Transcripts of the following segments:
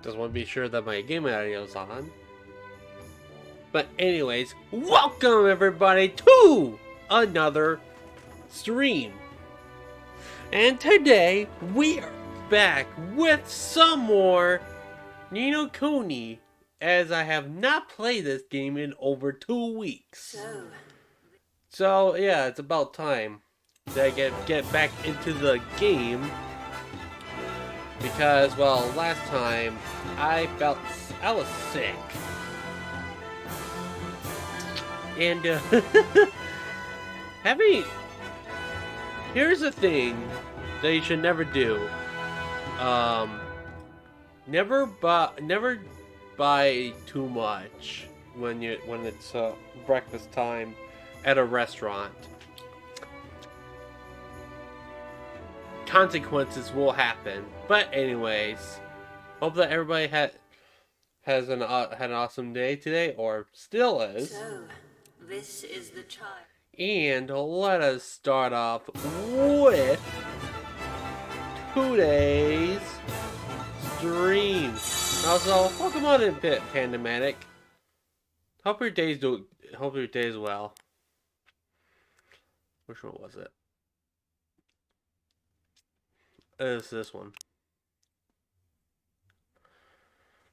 Just want to be sure that my game audio is on. But anyways, welcome everybody to another stream. And today we are back with some more Kuni, as I have not played this game in over 2 weeks. So yeah, it's about time that I get back into the game. Because, well, last time I was sick. And, here's the thing that you should never do. Never buy too much when it's breakfast time at a restaurant. Consequences will happen. But anyways, hope that everybody had an awesome day today, or still is. So, this is the child. And let us start off with today's stream. Also, welcome on in, Pandemic. Hope your day's well. Which one was it? It's this one.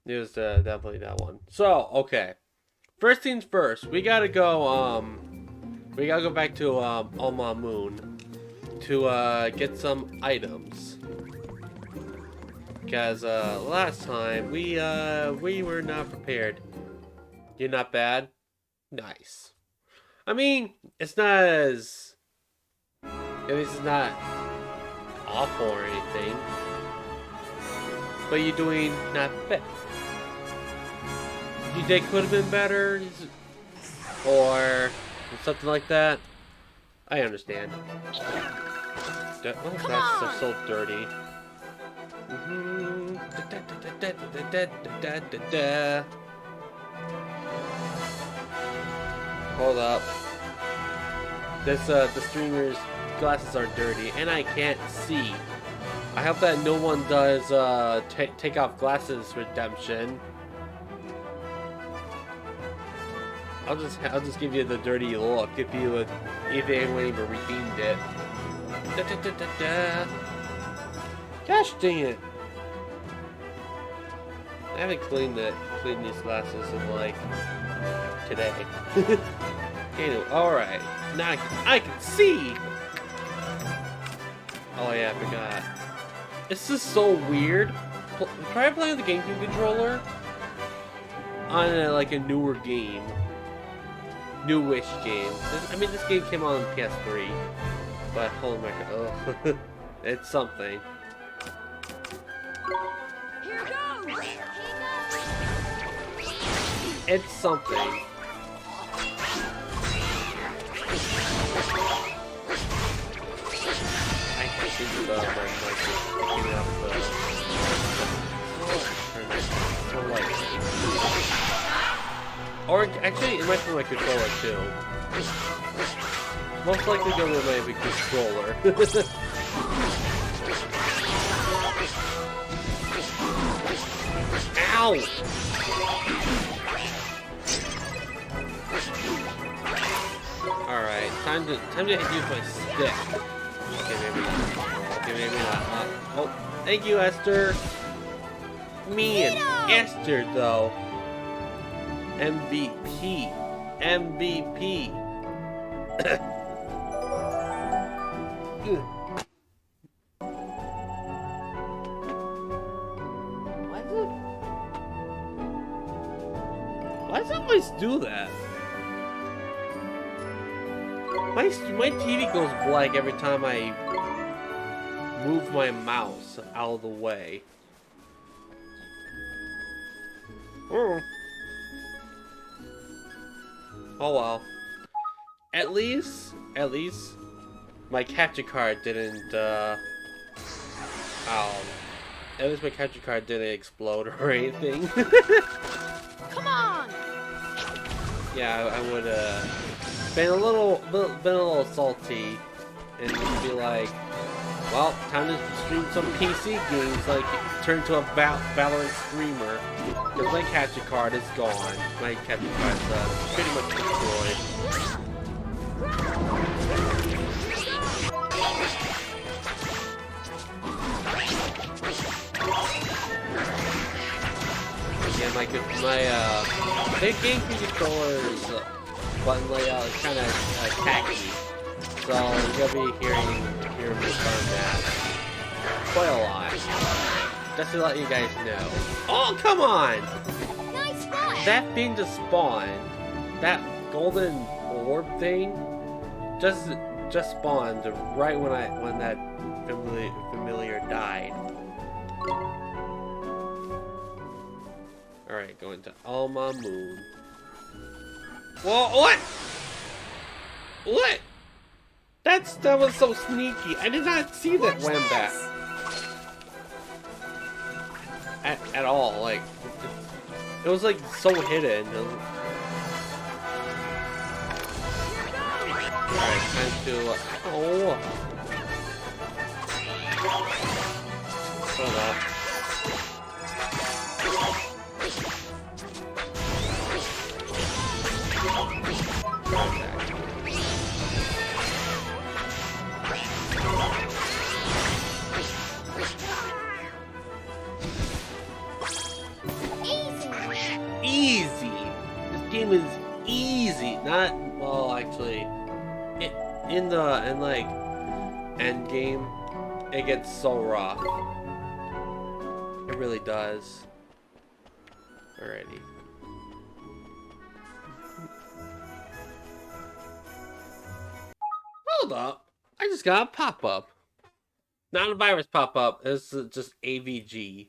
It was definitely that one. So, okay. First things first, we gotta go back to Oma Moon to get some items. Because last time we were not prepared. You're not bad? Nice. I mean, it's not as at least it's not awful or anything, but you're doing not bad. Your day could have been better, or something like that. I understand. That's so dirty. Hold up. The streamer's glasses are dirty, and I can't see. I hope that no one does take off glasses redemption. I'll just give you the dirty look if anyone even redeemed it. Gosh dang it! I haven't cleaned these glasses in like today. Anyway, alright. Now I can see! Oh yeah, I forgot. This is so weird. Try playing the GameCube controller on a newer game. Newish game. This game came out on PS3. But holy mackerel. It's something. Here goes. It's something. Or actually, it might be my controller too. Most likely go with my controller. Ow! Alright, time to use my stick. Okay, maybe not. Oh, thank you, Esther. Me and Esther, though. MVP. Why does it always do that? My TV goes blank every time I move my mouse out of the way. Oh well. At least my capture card didn't at least my capture card didn't explode or anything. Come on. Yeah, I would been a little salty and be like, Well, time to stream some PC games, like turn to a Valorant streamer. Because my capture card is gone. My capture card's pretty much destroyed. Yeah, my GameCube controller's button layout is kind of tacky. So you're gonna be hearing me on that quite a lot. Just to let you guys know. Oh, come on! Nice one. That thing just spawned. That golden orb thing just spawned right when that familiar died. All right, going to Alma Moon. Whoa! What? What? That was so sneaky. I did not see that Wombat at all. Like it was like so hidden. Alright, time to oh. Hold up. Easy. This game is easy. Not well, actually. In like end game, it gets so rough. It really does. Alrighty. Hold up. I just got a pop-up. Not a virus pop-up. It's just AVG.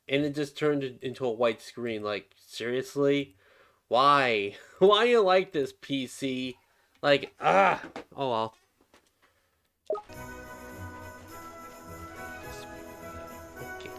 And it just turned it into a white screen. Like, seriously? Why? Why you like this, PC? Like, ah! Oh well. Okay.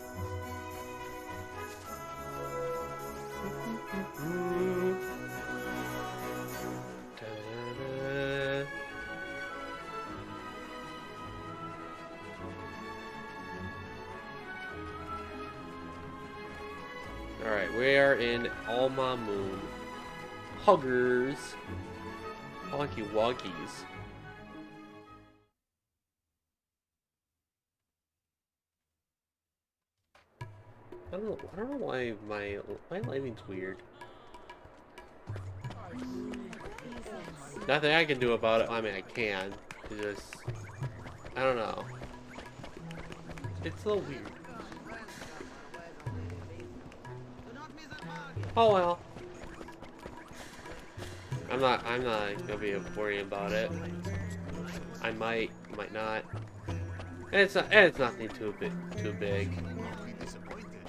Alright, we are in Alma Moon. Huggers. Honky Wonkies. I don't know why my lighting's weird. Nothing I can do about it. I mean, I can. It's just, I don't know. It's a little weird. Oh well. I'm not gonna be worrying about it. I might not. And it's nothing too big.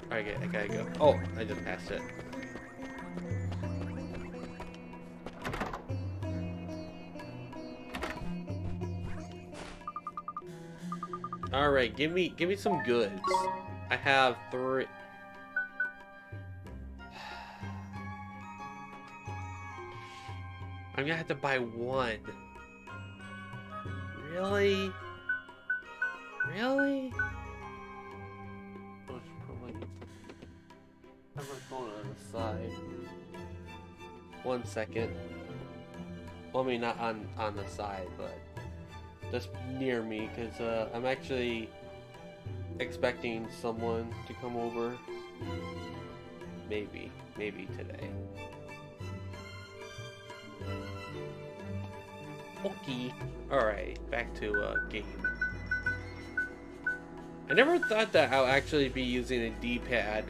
Alright, I gotta go. Oh, I just passed it. Alright, give me some goods. I have 3. I'm gonna have to buy 1. Really? Really? I should probably have my phone on the side. 1 second. Well, I mean, not on the side, but just near me, because I'm actually expecting someone to come over. Maybe today. Okay. Alright, back to game. I never thought that I'll actually be using a D-pad.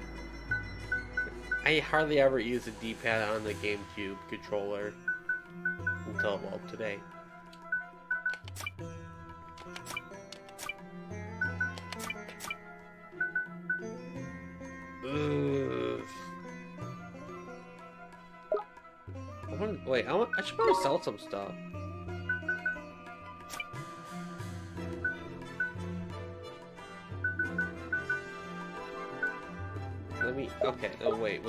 I hardly ever use a D-pad on the GameCube controller. Until, well, today. Ugh. I should probably sell some stuff. Let me, okay, oh wait,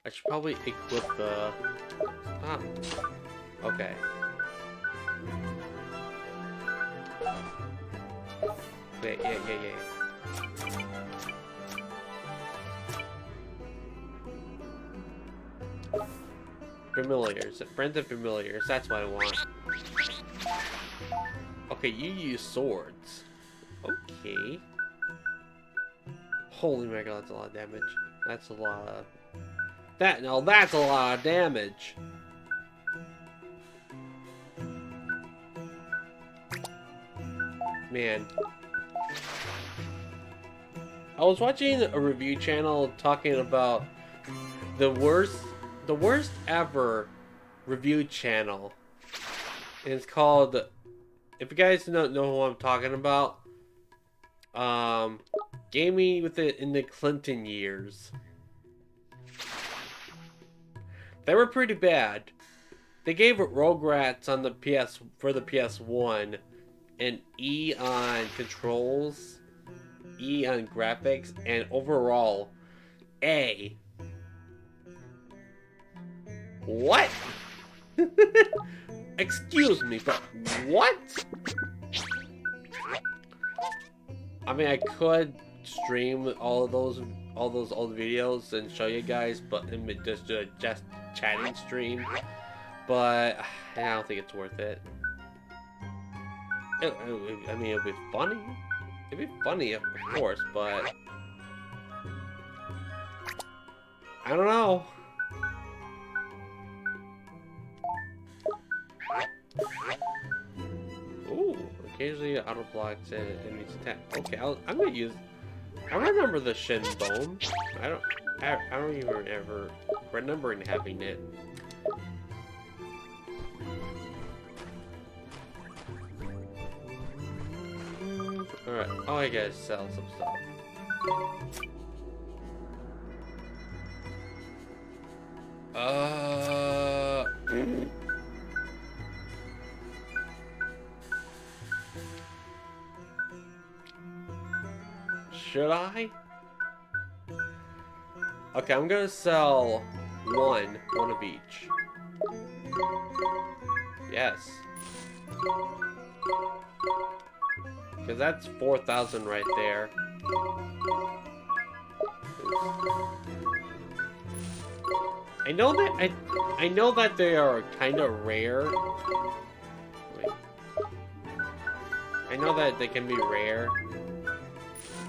I should probably equip the, okay. Wait, yeah. Familiars. Friends and familiars. That's what I want. Okay, you use swords. Okay. Holy my god, that's a lot of damage. That's a lot of... that's a lot of damage. Man. I was watching a review channel talking about the worst ever review channel. And it's called, if you guys don't know who I'm talking about, gaming with it in the Clinton years. They were pretty bad. They gave it Rugrats on the PS1 and E on controls, E on graphics, and overall A. What? Excuse me, but what? I mean, I could stream all those old videos and show you guys, but just do a chatting stream. But I don't think it's worth it. I mean, it'd be funny. It'd be funny, of course, but I don't know. Ooh, occasionally auto blocks and enemies attack. Okay, I'm gonna use. I remember the shin bone. I don't even ever remember having it. Alright, oh, I gotta sell some stuff. Should I? Okay, I'm gonna sell one of each. Yes. Because that's 4,000 right there. I know that they are kind of rare. Wait. I know that they can be rare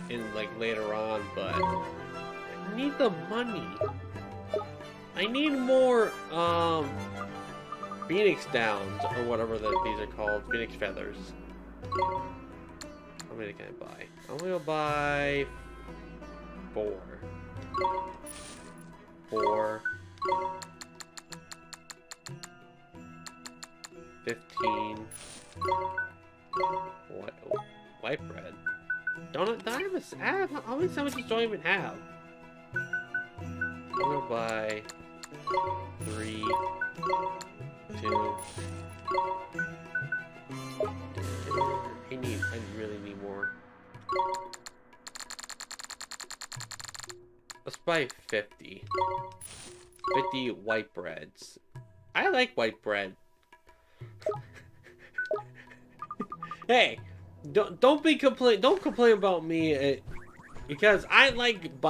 in like later on, but I need the money. I need more Phoenix Downs or whatever these are called, Phoenix Feathers. How many can I buy? I'm gonna buy 4. 15. What? Oh, white bread. Don't I have how many sandwiches do I even have? I'm gonna buy 3, 2. I really need more. Let's buy 50. 50 white breads. I like white bread. Hey, don't complain about me because I like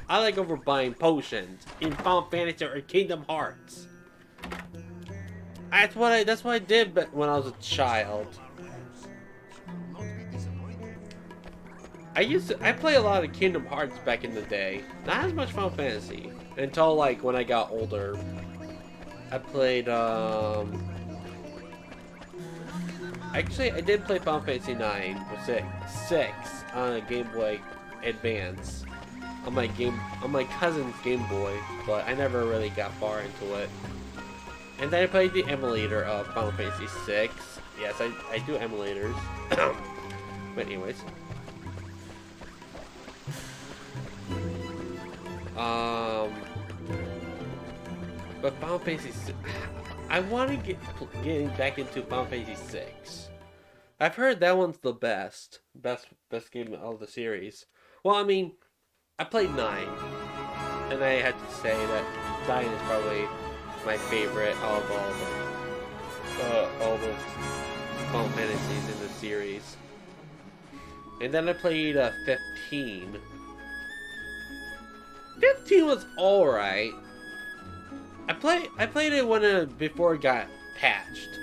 overbuying potions in Final Fantasy or Kingdom Hearts. That's what I did when I was a child. I play a lot of Kingdom Hearts back in the day. Not as much Final Fantasy. Until like when I got older. I played actually I did play Final Fantasy 9 or 6 on a Game Boy Advance. On my cousin's Game Boy, but I never really got far into it. And then I played the emulator of Final Fantasy 6. Yes, I do emulators. But anyways. But Final Fantasy 6, I want to getting back into Final Fantasy 6. I've heard that one's the best game of the series. Well, I mean, I played 9, and I had to say that 9 is probably my favorite of all the Final Fantasies in the series. And then I played 15. 15 was alright. I played it when before it got patched.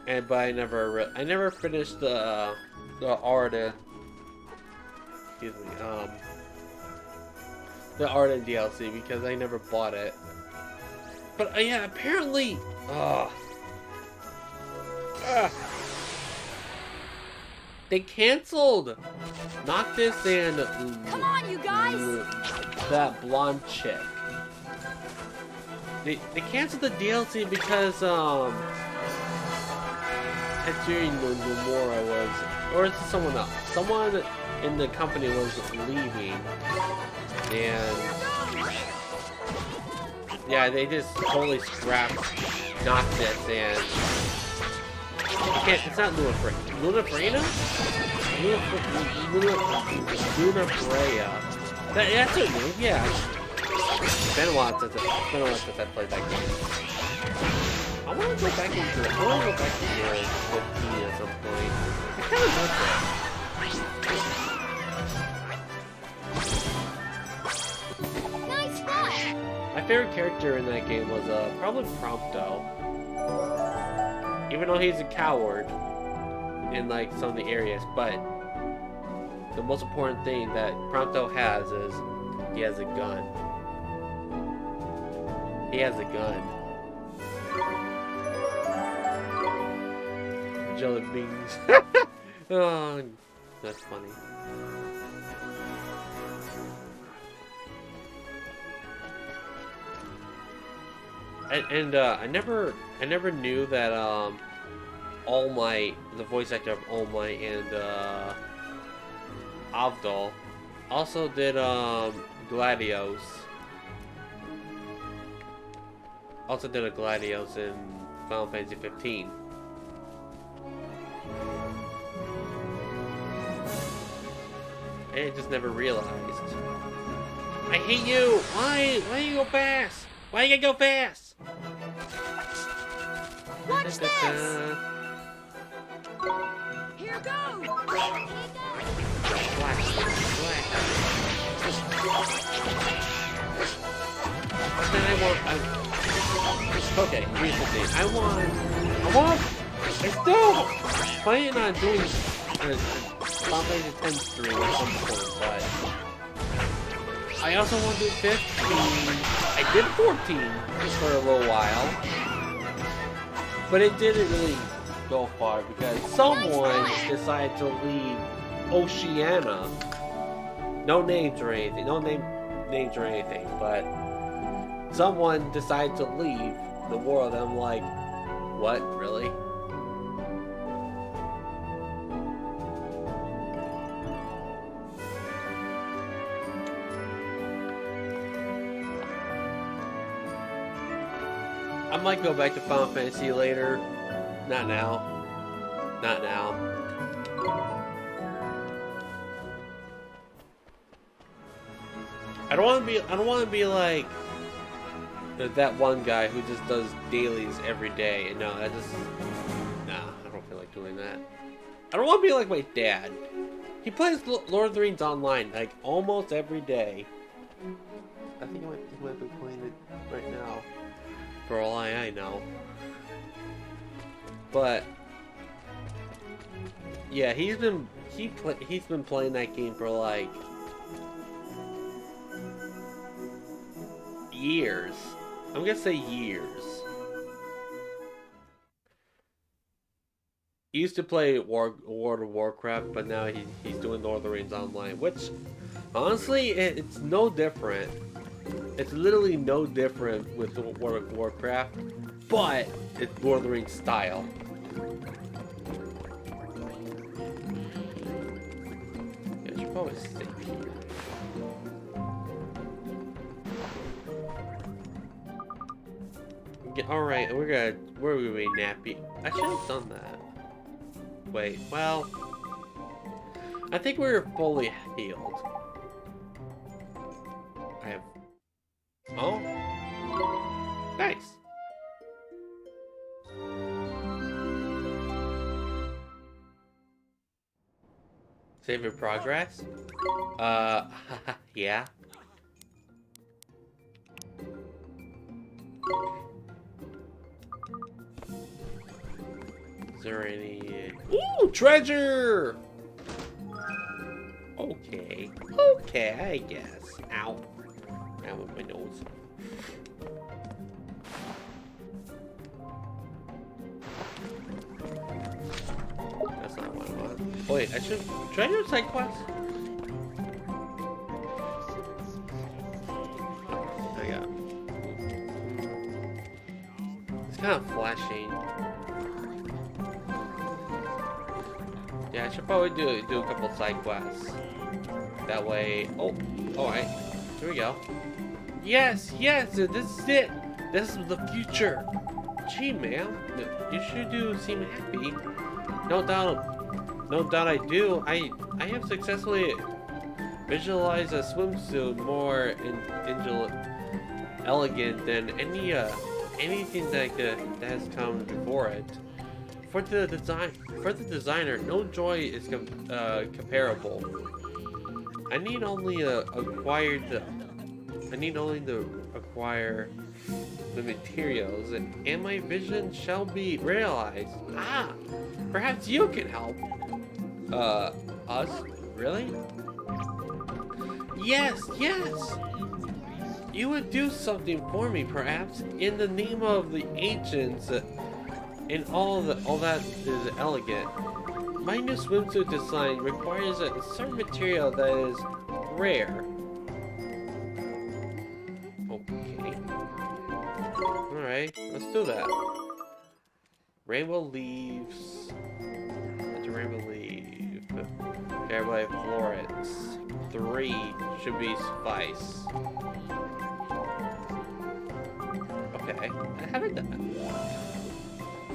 But I never finished the Arda. Excuse me. The Arda DLC because I never bought it. But yeah, apparently, they canceled Noctis and Come on, you guys! That blonde chick. They canceled the DLC because Tetsuya Nomura was, or is it someone else? Someone in the company was leaving, and yeah, they just totally scrapped Noctis and it's not Lunafreya? Lunafreya. That's her name, yeah. It's been a while since I played that game. I want to go back into it. I want to go back to the 15 at some point. I kind of like that. Nice spot! My favorite character in that game was probably Prompto. Even though he's a coward in like some of the areas, but the most important thing that Prompto has is he has a gun. He has a gun. Jelly beans. Oh, that's funny. And I never knew that All Might, the voice actor of All Might and Avdol, also did Gladios. Also did a Gladios in Final Fantasy 15. I just never realized. I hate you! Why you go fast? Why you gotta go fast? Watch this! Here goes! Then okay, here's the thing. I still planning on doing Final Fantasy 10 stream at some point, but I also want to do 15. I did 14 for a little while, but it didn't really go far because someone decided to leave Oceania. No names or anything, names or anything, but someone decided to leave the world. And I'm like, what, really? I might go back to Final Fantasy later. Not now. Not now. I don't want to be like that one guy who just does dailies every day. No, I don't feel like doing that. I don't want to be like my dad. He plays Lord of the Rings online like almost every day. I think he might be playing it right now. For all I know. But yeah, he's been playing that game for like years. I'm gonna say years. He used to play World of Warcraft, but now he's doing Lord of the Rings online, which honestly it's no different. It's literally no different with World of Warcraft, but it's Lord of the Rings style. Yeah, I should probably save here. Alright, where are we gonna be nappy? I should have done that. Wait, well, I think we're fully healed. I have. Oh, nice. Save your progress? Yeah. Is there any... Ooh, treasure! Okay. Okay, I guess. Ow. Ow with my nose. That's not what I want. Oh, wait, should I do a side quest? I got. It's kind of flashing. Yeah, I should probably do a couple side quests. That way. Oh, alright. Here we go. Yes, yes, this is it. This is the future. Gee, man, you sure do seem happy. No doubt I do. I have successfully visualized a swimsuit more elegant than anything that has come before it. For the designer, no joy is comparable. I need only to acquire the materials, and my vision shall be realized. Ah, perhaps you can help. Us? Really? Yes, yes. You would do something for me, perhaps, in the name of the ancients, and all that is elegant. My new swimsuit design requires a certain material that is rare. Okay. Alright, let's do that. Rainbow leaves. What's a rainbow leaf? Carabide florets. 3 should be suffice. Okay, I haven't done that.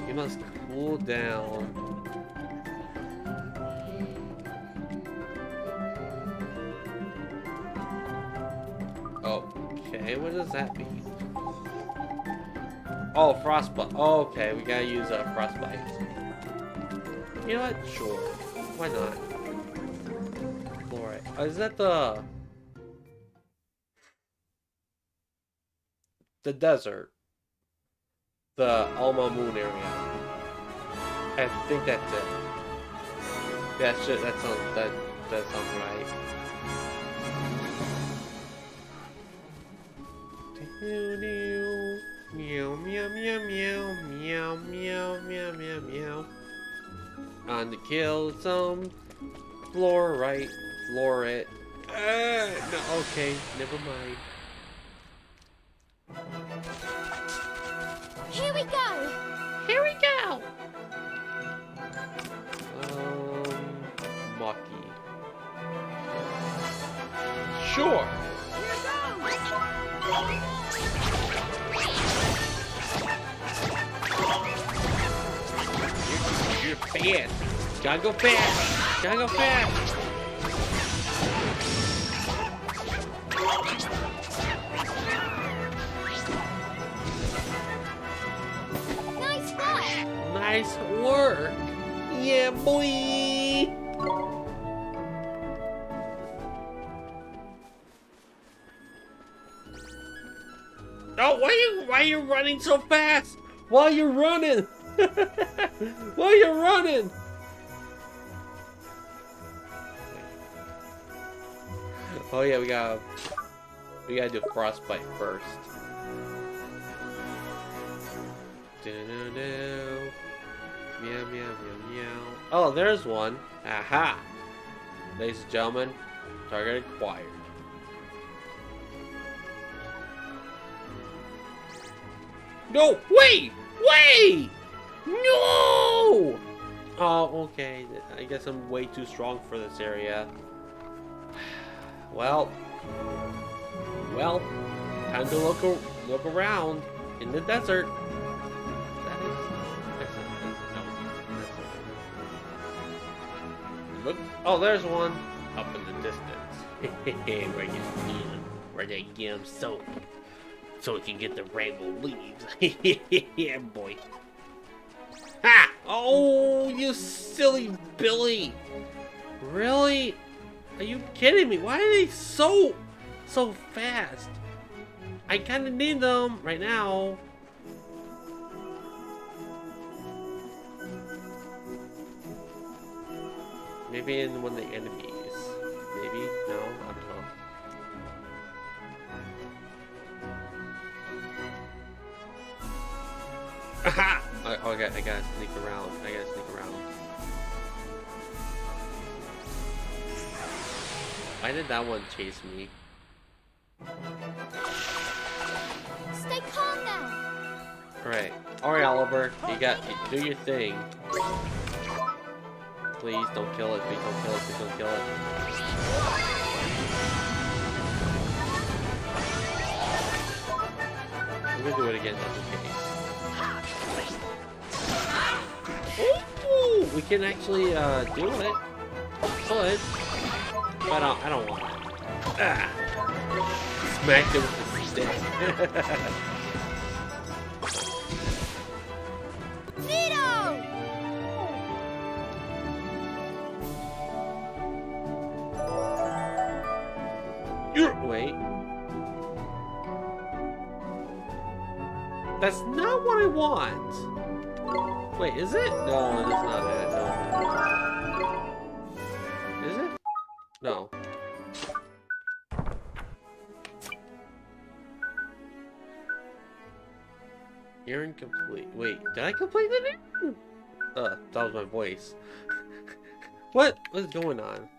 You must cool down. Okay, what does that mean? Oh, frostbite. Oh, okay, we gotta use a frostbite. You know what? Sure. Why not? Alright. Is that the desert? The Alma Moon area. I think that's it. Yeah, shit, that sounds right. Meow, meow, meow, meow, meow, meow, meow, meow, meow. On to kill some floret. No, okay, never mind. Here we go! Here we go! Maki. Sure! Here goes! You're fast. Gotta go fast. Gotta go fast. Nice work! Nice work. Yeah, boy. Oh, why are you running so fast? While you're running. While you're running. Oh yeah, we gotta do frostbite first. Meow, meow, meow, meow. Oh, there's one. Aha! Ladies and gentlemen, target acquired. No! Wait! Wait! No! Oh, okay. I guess I'm way too strong for this area. Well, time to look around in the desert. Look! Oh, there's one up in the distance. Where they get them soap, so we can get the rainbow leaves. Yeah, boy. Ha! Oh, you silly Billy! Really? Are you kidding me? Why are they so fast? I kind of need them right now. Maybe in one of the enemies. Maybe? No? I don't know. Aha! Oh, I gotta sneak around. I gotta sneak around. Why did that one chase me? Stay calm now. Alright. Alright, Oliver. Do your thing. Please don't kill it. Please don't kill it. Please don't kill it. I'm gonna do it again just in case. Ooh, we can actually do it. But I don't want it. Ah. Smacked it with the stick. Wait. That's not what I want. Wait, is it? No, that's not it. No. Is it? No. You're incomplete. Wait, did I complete it? That was my voice. What was going on?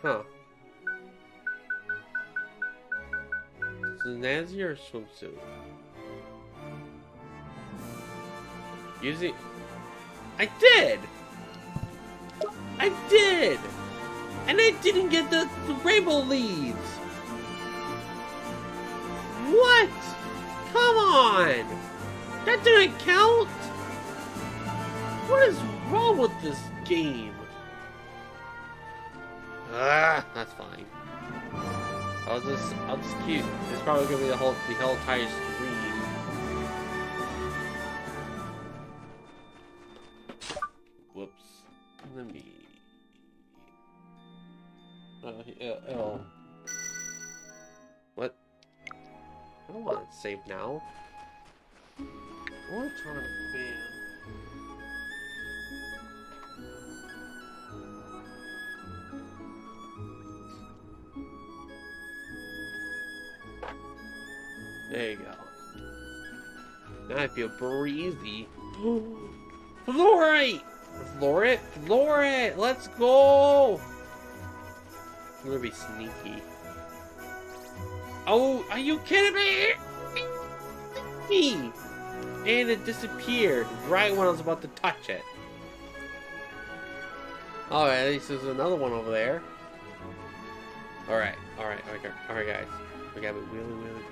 Huh. Snazzy swimsuit. Using... I did! I did! And I didn't get the rainbow leaves! What? Come on! That didn't count? What is wrong with this game? Ah, that's fine. I'll just keep. It's probably gonna be the whole entire screen. Whoops. Let me. Oh. What? I don't want to save now. I want to turn on a fan. There you go. Now I feel breezy. Floor it! Floor it! Let's go! I'm gonna be sneaky. Oh, are you kidding me? And it disappeared right when I was about to touch it. Alright, at least there's another one over there. Alright, guys. We gotta be really quiet.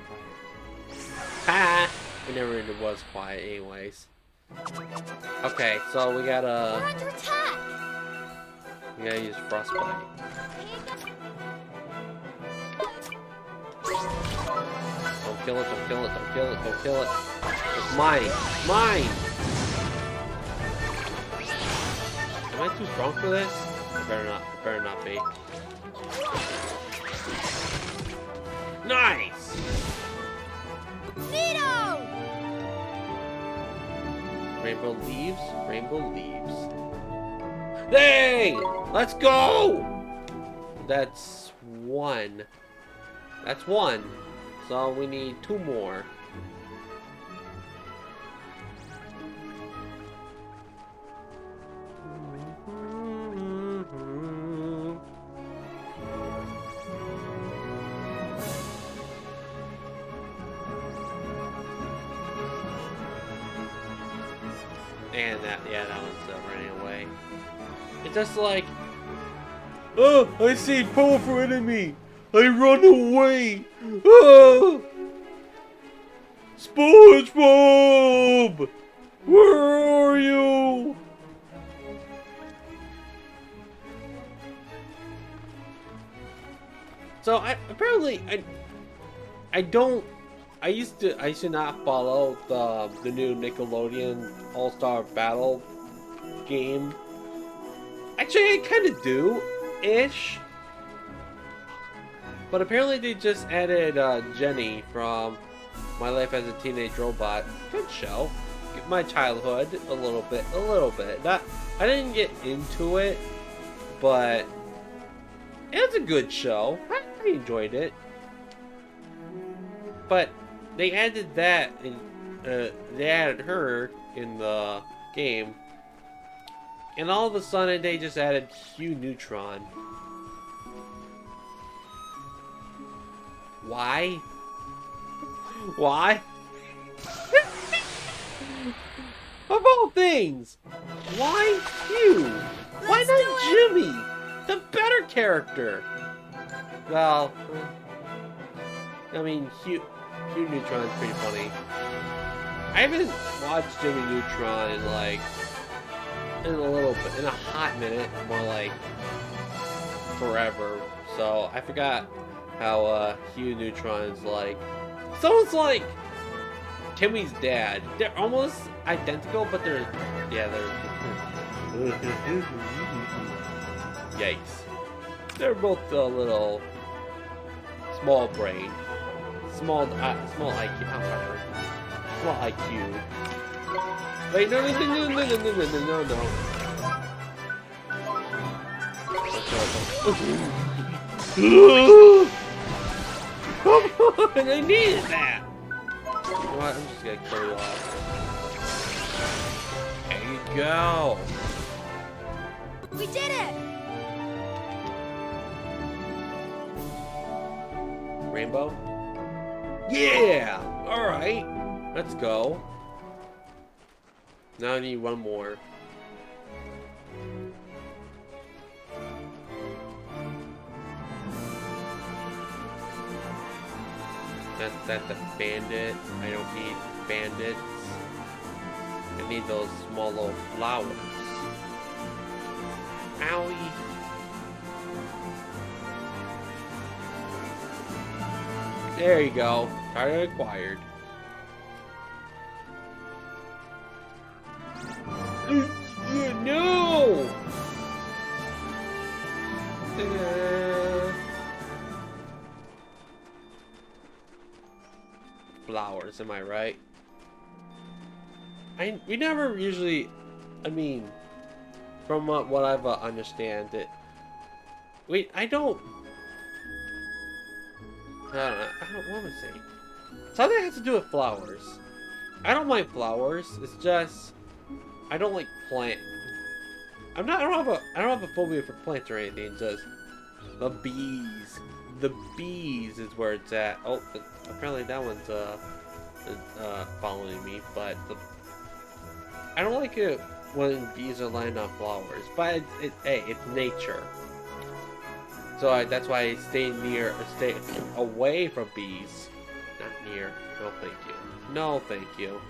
Ha! We never really was quiet anyways. Okay, so we gotta... We're under attack. We gotta use frostbite. Don't kill it, don't kill it, don't kill it, don't kill it. It's mine! Mine! Am I too strong for this? It better not be. Nice! Nito! Rainbow leaves, rainbow leaves. Hey! Let's go! That's one. That's one. So we need two more. And that one's running away. It's just like, oh, I see powerful enemy. I run away. Oh, SpongeBob, where are you? So apparently I used to not follow the new Nickelodeon All-Star Battle game. Actually, I kind of do, ish. But apparently they just added Jenny from My Life as a Teenage Robot. Good show. My childhood, a little bit. Not, I didn't get into it, but it was a good show. I enjoyed it. But they added that, and they added her in the game, and all of a sudden they just added Hugh Neutron. Why? Why? Of all things, why Hugh? Why not Jimmy? The better character. Well, I mean, Hugh Neutron's pretty funny. I haven't watched Jimmy Neutron in in a little bit, in a hot minute, more like forever. So I forgot how Hugh Neutron's like. Someone's like Timmy's dad. They're almost identical, but they're yikes. They're both a little small brain, small IQ. However, small IQ. Wait, no. Come on, I needed that. You know what? I'm just gonna kill you off. There you go. We did it! Rainbow? Yeah! Alright. Let's go. Now I need one more. That's a bandit. I don't need bandits. I need those small little flowers. Owie. There you go. Target acquired. No! Flowers, am I right? We never usually, I mean, from what I've understand it, I don't know, what am I saying? Something has to do with flowers. I don't mind flowers, it's just, I don't like plant. I don't have a phobia for plants or anything, it's just, the bees. The bees is where it's at. Oh, apparently that one's following me, but I don't like it when bees are landing on flowers. But hey, it's nature. So that's why I stay away from bees. Not near. No, thank you. No, thank you.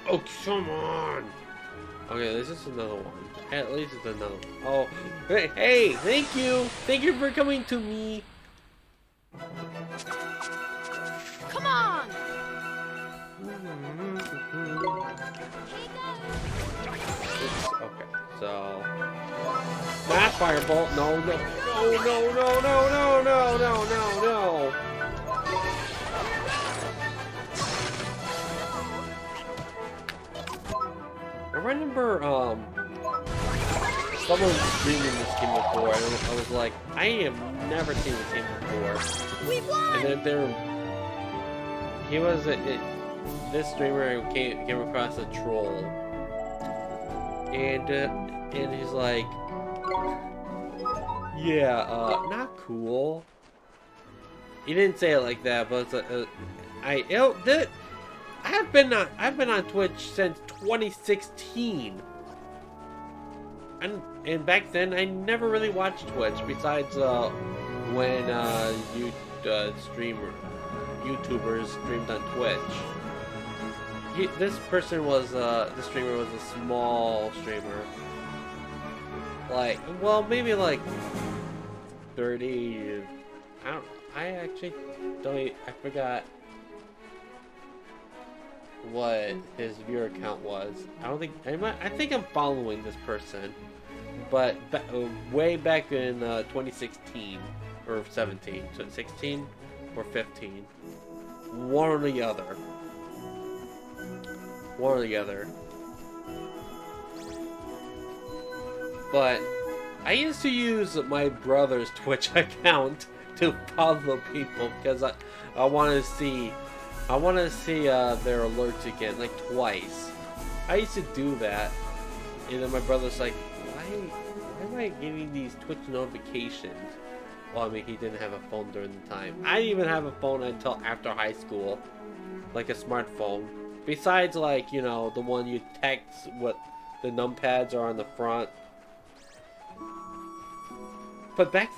Oh, come on. Okay, this is another one. At least it's another one. Oh, hey, thank you. Thank you for coming to me. Come on! Okay, so not firebolt. No. I remember someone streaming this game before, and I was like, I have never seen this game before. We won! And then this streamer came across a troll, and he's like, yeah, not cool. He didn't say it like that, but it's I've been on Twitch since 2016, and back then I never really watched Twitch besides when YouTubers streamed on Twitch. This person was the streamer was a small streamer, maybe like 30. I don't know. I actually don't. I forgot what his viewer count was. I don't think. I think I'm following this person, but way back in 2016 or 17, so 16 or 15, one or the other. One or the other. But I used to use my brother's Twitch account to follow people because I want to see their alerts again, like twice. I used to do that, and then my brother's like, why am I getting these Twitch notifications? Well, I mean, he didn't have a phone during the time. I didn't even have a phone until after high school, like a smartphone. Besides, like, you know, the one you text what the numpads are on the front. But back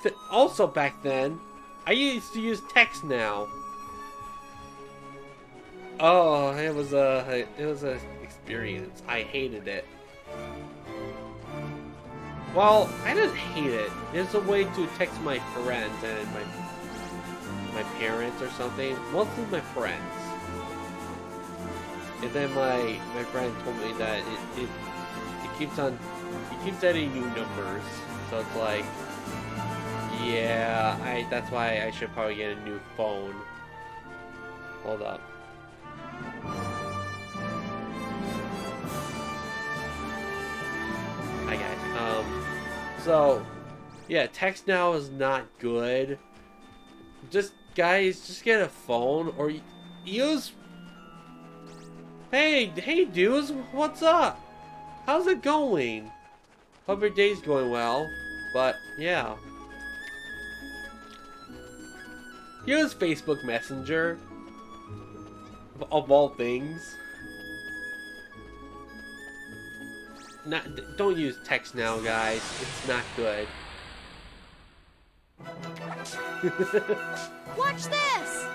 then, I used to use text now. Oh, it was a experience. I hated it. Well, I didn't hate it. There's a way to text my friends and my parents or something. Mostly my friends. And then my friend told me that it keeps adding new numbers. So it's like, yeah, that's why I should probably get a new phone. Hold up. Hi guys. So yeah, text now is not good. Guys, just get a phone or use. Hey dudes, what's up? How's it going? Hope your day's going well. But yeah. Use Facebook Messenger. Of all things. Don't use text now, guys. It's not good. Watch this!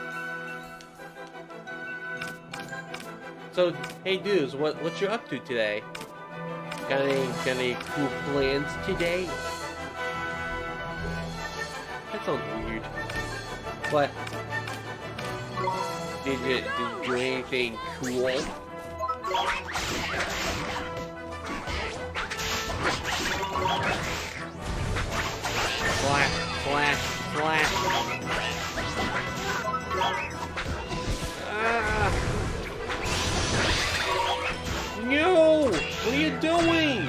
So, hey dudes, what you up to today? Got any cool plans today? That sounds weird. But did you do anything cool? Flash, flash, flash. Ah. No! What are you doing?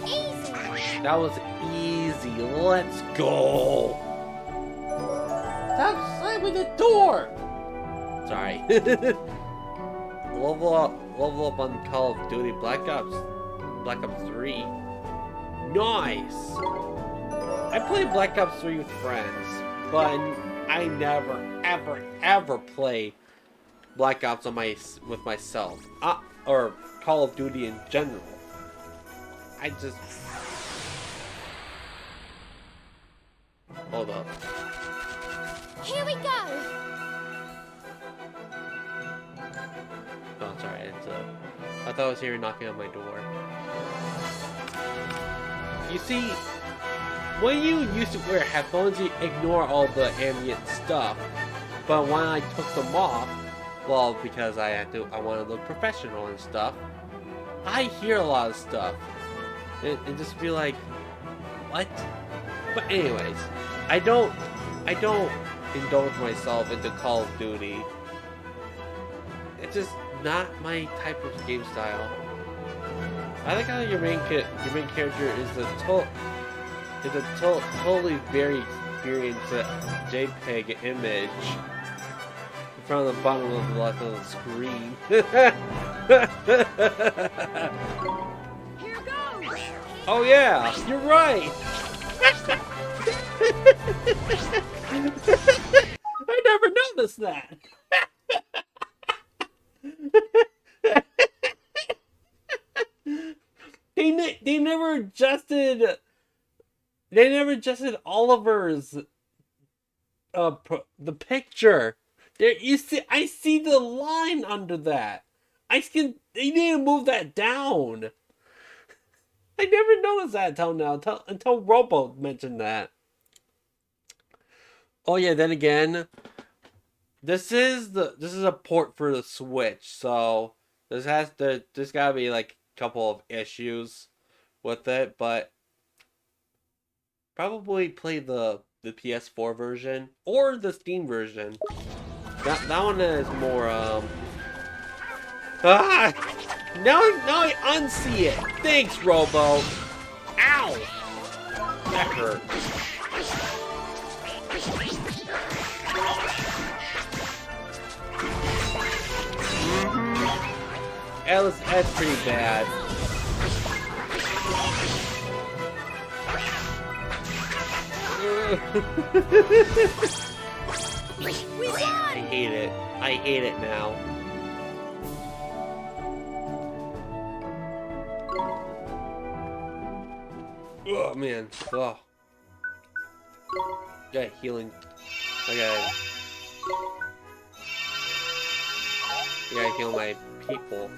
Easy! That was easy. Let's go. Stop slamming the door. Sorry. level up on Call of Duty Black Ops 3. Nice. I played Black Ops 3 with friends, but I never, ever play Black Ops with myself, or Call of Duty in general. I just hold up. Here we go! Oh, sorry. I thought I was hearing knocking on my door. You see, when you used to wear headphones, you ignore all the ambient stuff. But when I took them off, well, because I want to look professional and stuff, I hear a lot of stuff. And just be like, what? But anyways, I don't indulge myself into Call of Duty. It's just not my type of game style. I like how your main character is a totally very experienced JPEG image in front of the bottom of the left of the screen. Here goes! Oh yeah, you're right. I never noticed that. They never adjusted. They never adjusted Oliver's the picture. There you see. I see the line under that. I can They need to move that down. I never noticed that until now, until Robo mentioned that. Oh yeah, then again, this is a port for the Switch, so there's gotta be like a couple of issues with it, but probably play the PS4 version or the Steam version. That one is more ah! Now I unsee it. Thanks, Robo. Ow! That hurt. That's pretty bad. I hate it. I hate it now. Oh man. Oh. Got healing. I gotta heal my people.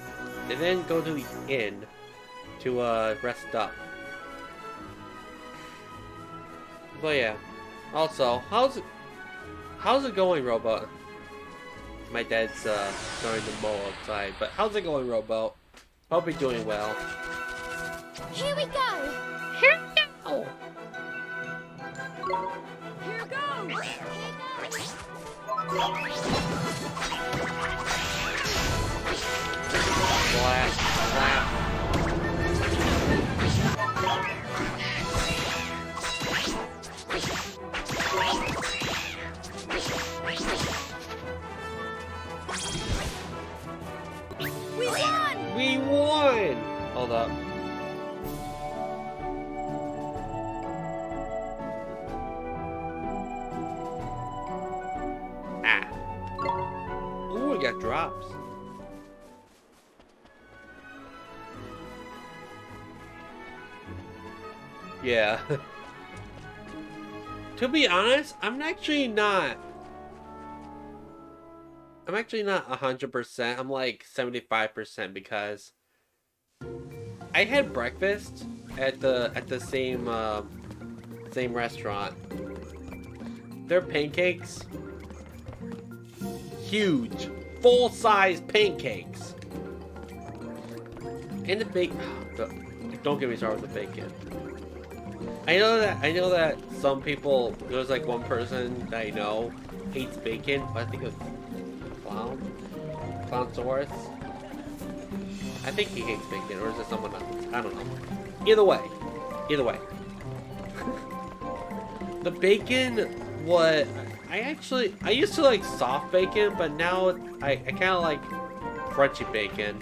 And then go to the inn to rest up. But yeah. Also, how's it going, Robo? My dad's starting to mow outside, but how's it going, Robo? Hope you're doing well. Here we go. Here we go. Here goes. Slap, slap. We won. We won! Hold up. Ah. Ooh, we got drops. Yeah. To be honest, I'm actually not 100%. I'm like 75% because I had breakfast at the same restaurant. Their pancakes, huge, full-size pancakes, and the bacon. Don't get me started with the bacon. I know that some people, there's like one person that I know hates bacon, but I think it's Clownsaurus. I think he hates bacon, or is it someone else? I don't know. Either way. The bacon, what I used to like soft bacon, but now I kind of like crunchy bacon.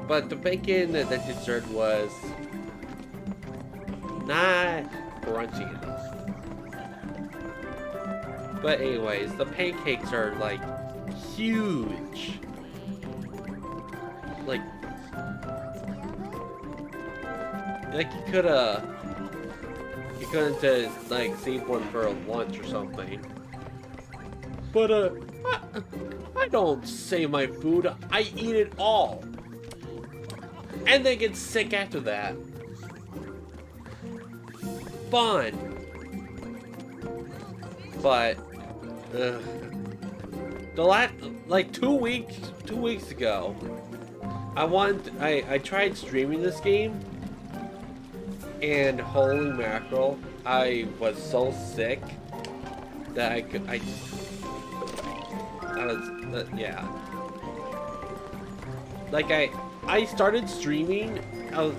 But the bacon that they served was not crunchy enough. But anyways, the pancakes are like huge. Like you couldn't like save one for a lunch or something. But I don't save my food. I eat it all. And then get sick after that. Fun. But the last, like 2 weeks ago, I tried streaming this game, and holy mackerel, I was so sick that yeah. Like I started streaming. I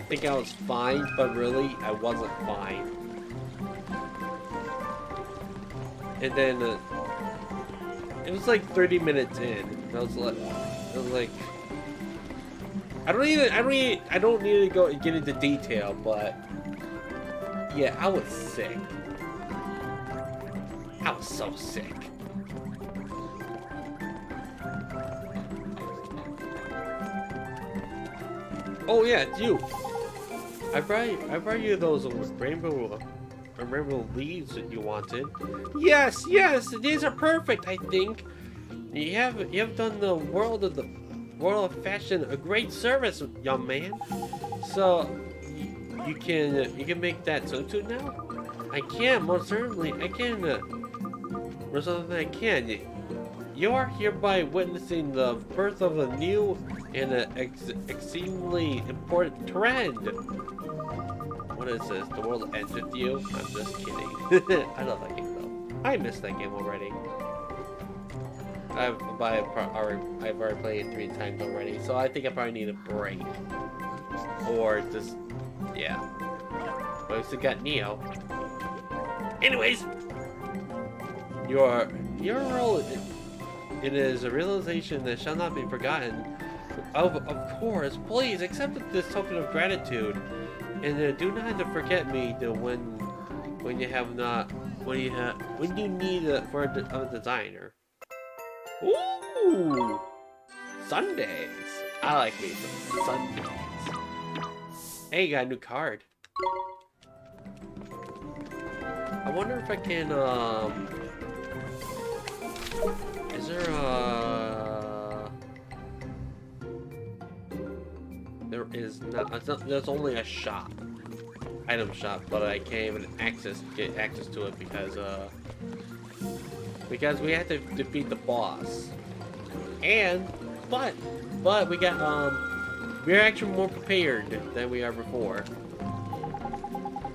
think I was fine, but really I wasn't fine. And then it was like 30 minutes in. I was like, I don't need to go get into detail, but yeah, I was sick. I was so sick. Oh yeah, it's you. I brought you those rainbow leaves that you wanted. Yes, these are perfect, I think. You have done the world of fashion a great service, young man. So you can make that swimsuit now? I can, most certainly. I can. Most certainly I can. You are hereby witnessing the birth of a new and exceedingly important trend. What is this? The world ends with you? I'm just kidding. I love that game though. I missed that game already. I've already played it 3 times already, so I think I probably need a break. Or just, yeah. But I still got Neo. Anyways, your role, it is a realization that shall not be forgotten. Of course, please accept this token of gratitude, and do not forget me when you need for a designer. Ooh, Sundays. I like me some Sundays. Hey, you got a new card. I wonder if I can, is there there is not, there's only a shop. Item shop, but I can't even get access to it because we have to defeat the boss. But we got we're actually more prepared than we are before.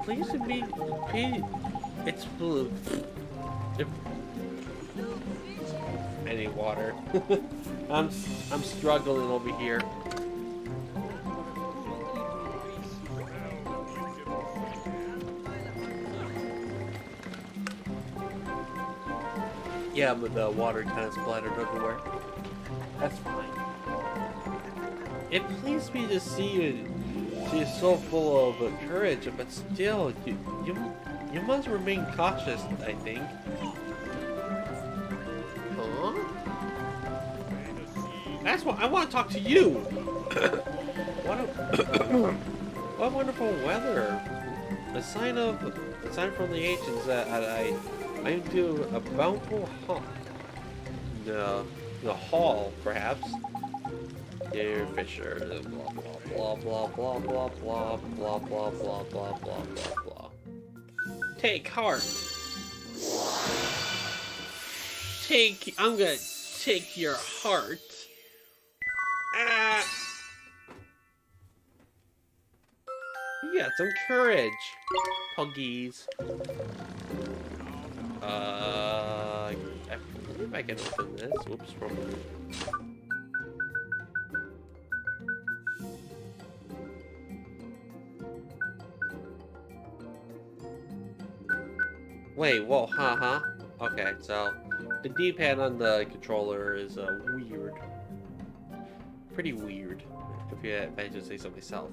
Please be it's blue. I need water. I'm struggling over here. Yeah, but the water kind of splattered everywhere. That's fine. It pleased me to see you. She's so full of courage, but still, you must remain cautious, I think. Huh? That's what I want to talk to you. What wonderful weather! A sign from the ancients that I'm to a bountiful hall. The hall, perhaps. Dear Fisher, blah blah blah blah blah blah blah blah blah blah blah blah blah. Take heart. I'm gonna take your heart. You got some courage, puggies. I believe I can open this. Whoops, wrong. Wait, whoa, huh? Okay, so the D-pad on the controller is weird. Pretty weird, if I just say so myself.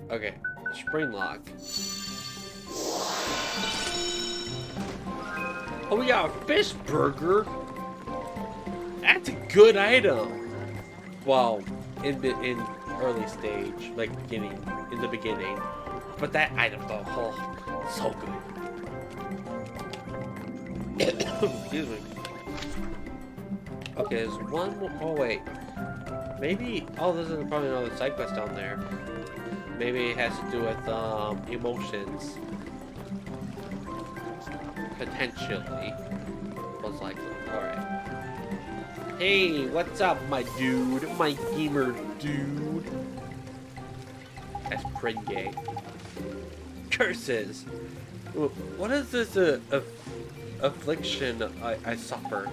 Okay, spring lock. Oh, we got a fish burger. That's a good item. Well, in early stage, like in the beginning. But that item though, oh, so good. Excuse me. Okay, there's one more. Oh wait, maybe. Oh, there's probably another side quest down there. Maybe it has to do with emotions. Potentially. Most likely. Alright. Hey, what's up, my dude? My gamer dude. That's pretty gay. Curses! What is this affliction I suffer?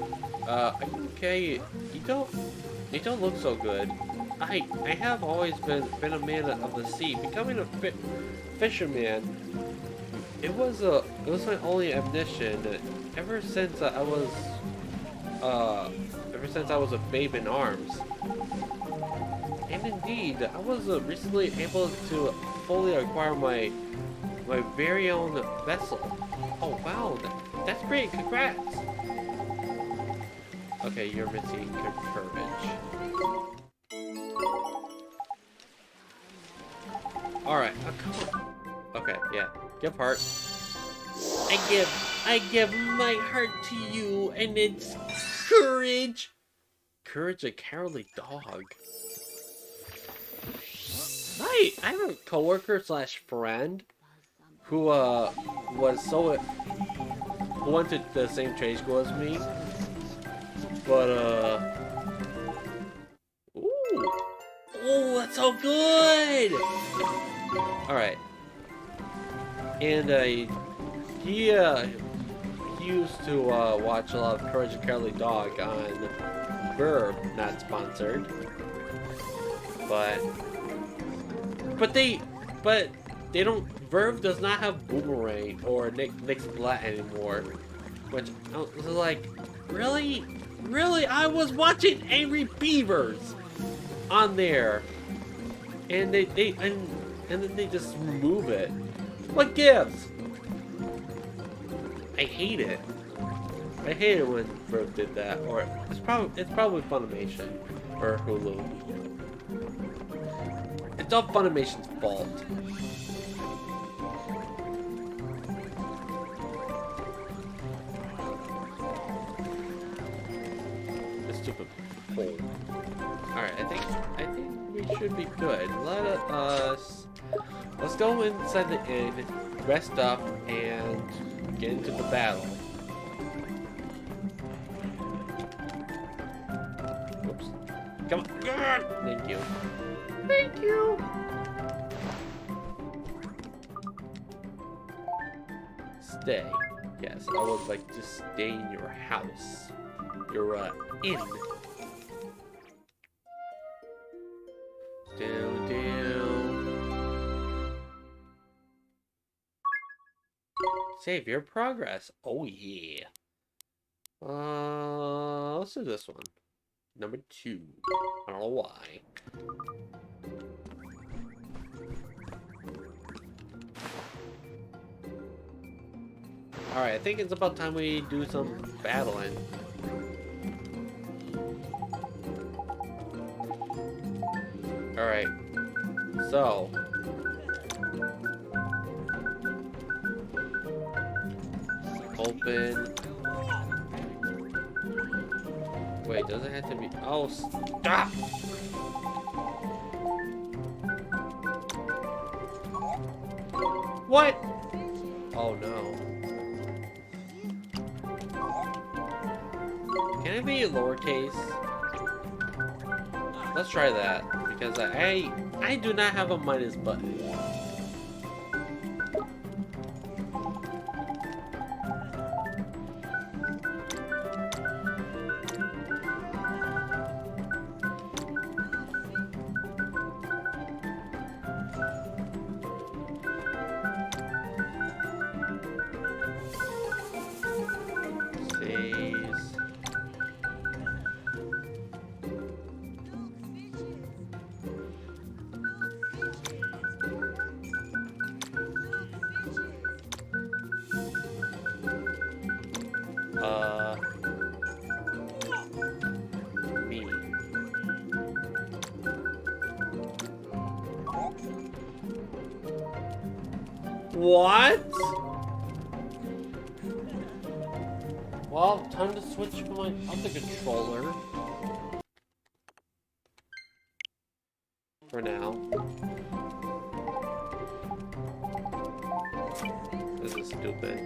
Are you okay? You don't look so good. I have always been a man of the sea. Becoming a fisherman, it was my only ambition ever since I was a babe in arms. And indeed, I was recently able to fully acquire my very own vessel. Oh wow, that's great! Congrats. Okay, you're missing courage. Alright, come on. Okay, yeah. Give heart. I give my heart to you, and it's Courage! Courage, a cowardly dog. I have a coworker slash friend who was so who went to the same trade school as me, but ooh, that's so good. All right, and he used to watch a lot of Courage the Cowardly Dog on Verb, not sponsored, but they don't. Verve does not have Boomerang or Nick Splat anymore, which I was like, really? I was watching Angry Beavers on there, and and then they just remove it. What gives? I hate it. I hate it when Verve did that, or it's probably Funimation or Hulu. It's all Funimation's fault. Stupid hole. Alright, I think we should be good. Let's go inside the inn, rest up, and get into the battle. Oops. Come on! Thank you. Thank you! Stay. Yes, I would like to stay in your house. Your inn. Down. Save your progress. Oh yeah. Let's do this one. Number 2. I don't know why. Alright, I think it's about time we do some battling. Alright, so open. Wait, does it have to be? Oh, stop! What? Oh no. Can it be lowercase? Let's try that, because I do not have a minus button. Saves. Me. What? Well, time to switch from my other controller. For now. This is stupid.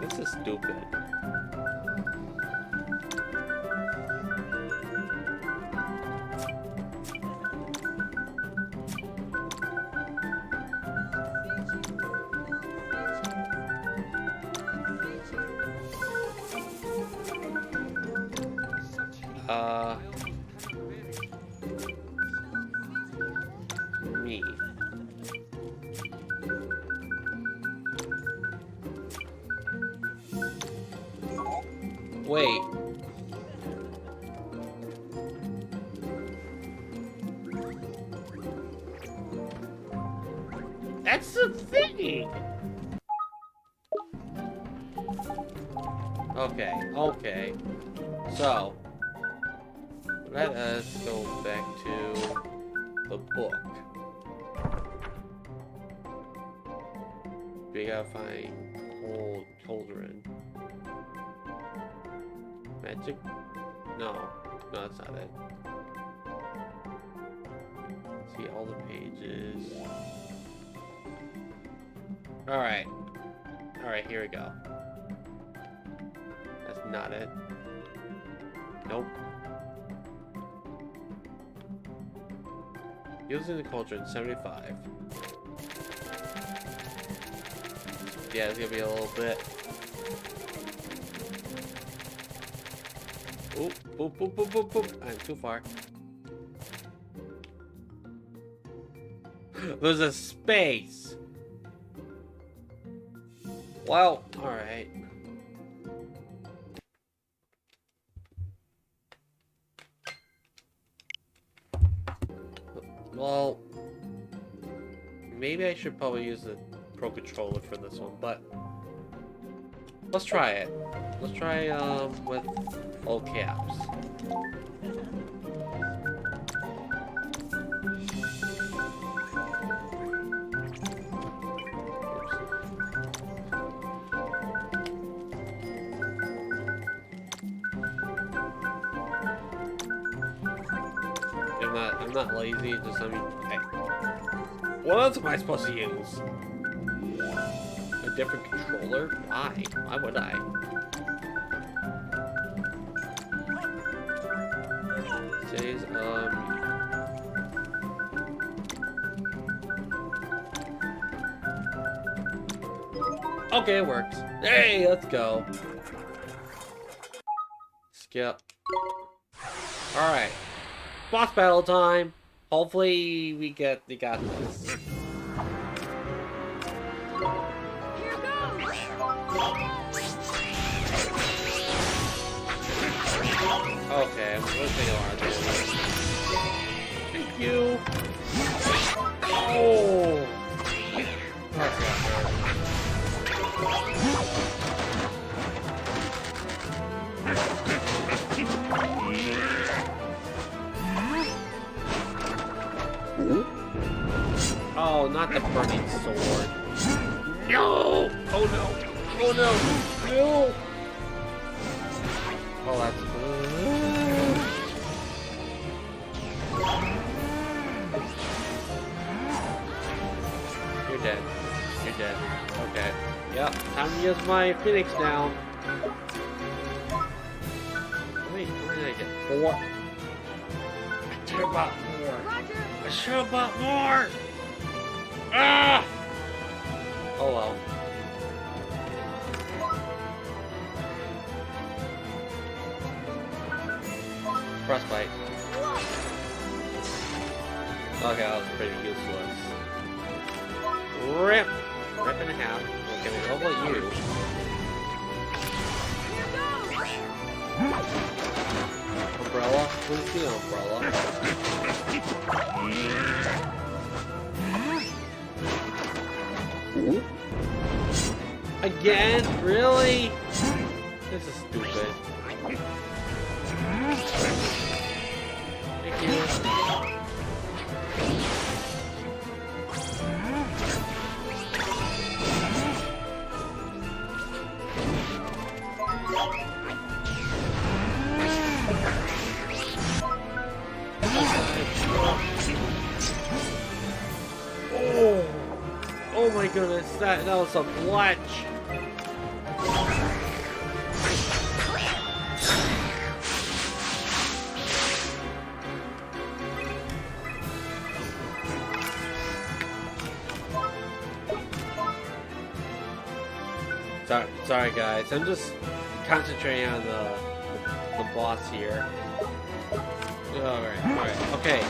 This is stupid. Me. Wait. That's the thing! Okay. So, Let us go back to the book. We gotta find cauldron. Magic? No, that's not it. See all the pages. Alright. Alright, here we go. That's not it. Nope. Using the cauldron, 75. Yeah, it's gonna be a little bit. Oop, boop, boop, boop, boop, boop. I'm too far. There's a space. Well, alright. Well, maybe I should probably use the Pro Controller for this one, but let's try it. Let's try with all caps. I'm not lazy, just I mean, hey. What else am I supposed to use? A different controller? Why? Why would I? Says, okay, it works. Hey, let's go. Skip. Alright. Boss battle time. Hopefully we got this. Here goes. Okay, let's take a lot of damage. Thank you. Oh. That's not fair. Oh, not the burning sword. No! Oh no! Oh no! No! Oh, that's good. You're dead. You're dead. Okay. Yep. Time to use my Phoenix now. Wait, what did I get? 4? I should have bought more. Roger. I should have bought more! Ah! Oh well. Frostbite. Okay, that was pretty useless. Rip! Rip in half. Okay, how about you? Umbrella? What is the umbrella? Again? Really? This is stupid. Thank you. Oh! Oh my goodness, that was a clutch! Sorry guys, I'm just concentrating on the boss here. Alright, okay.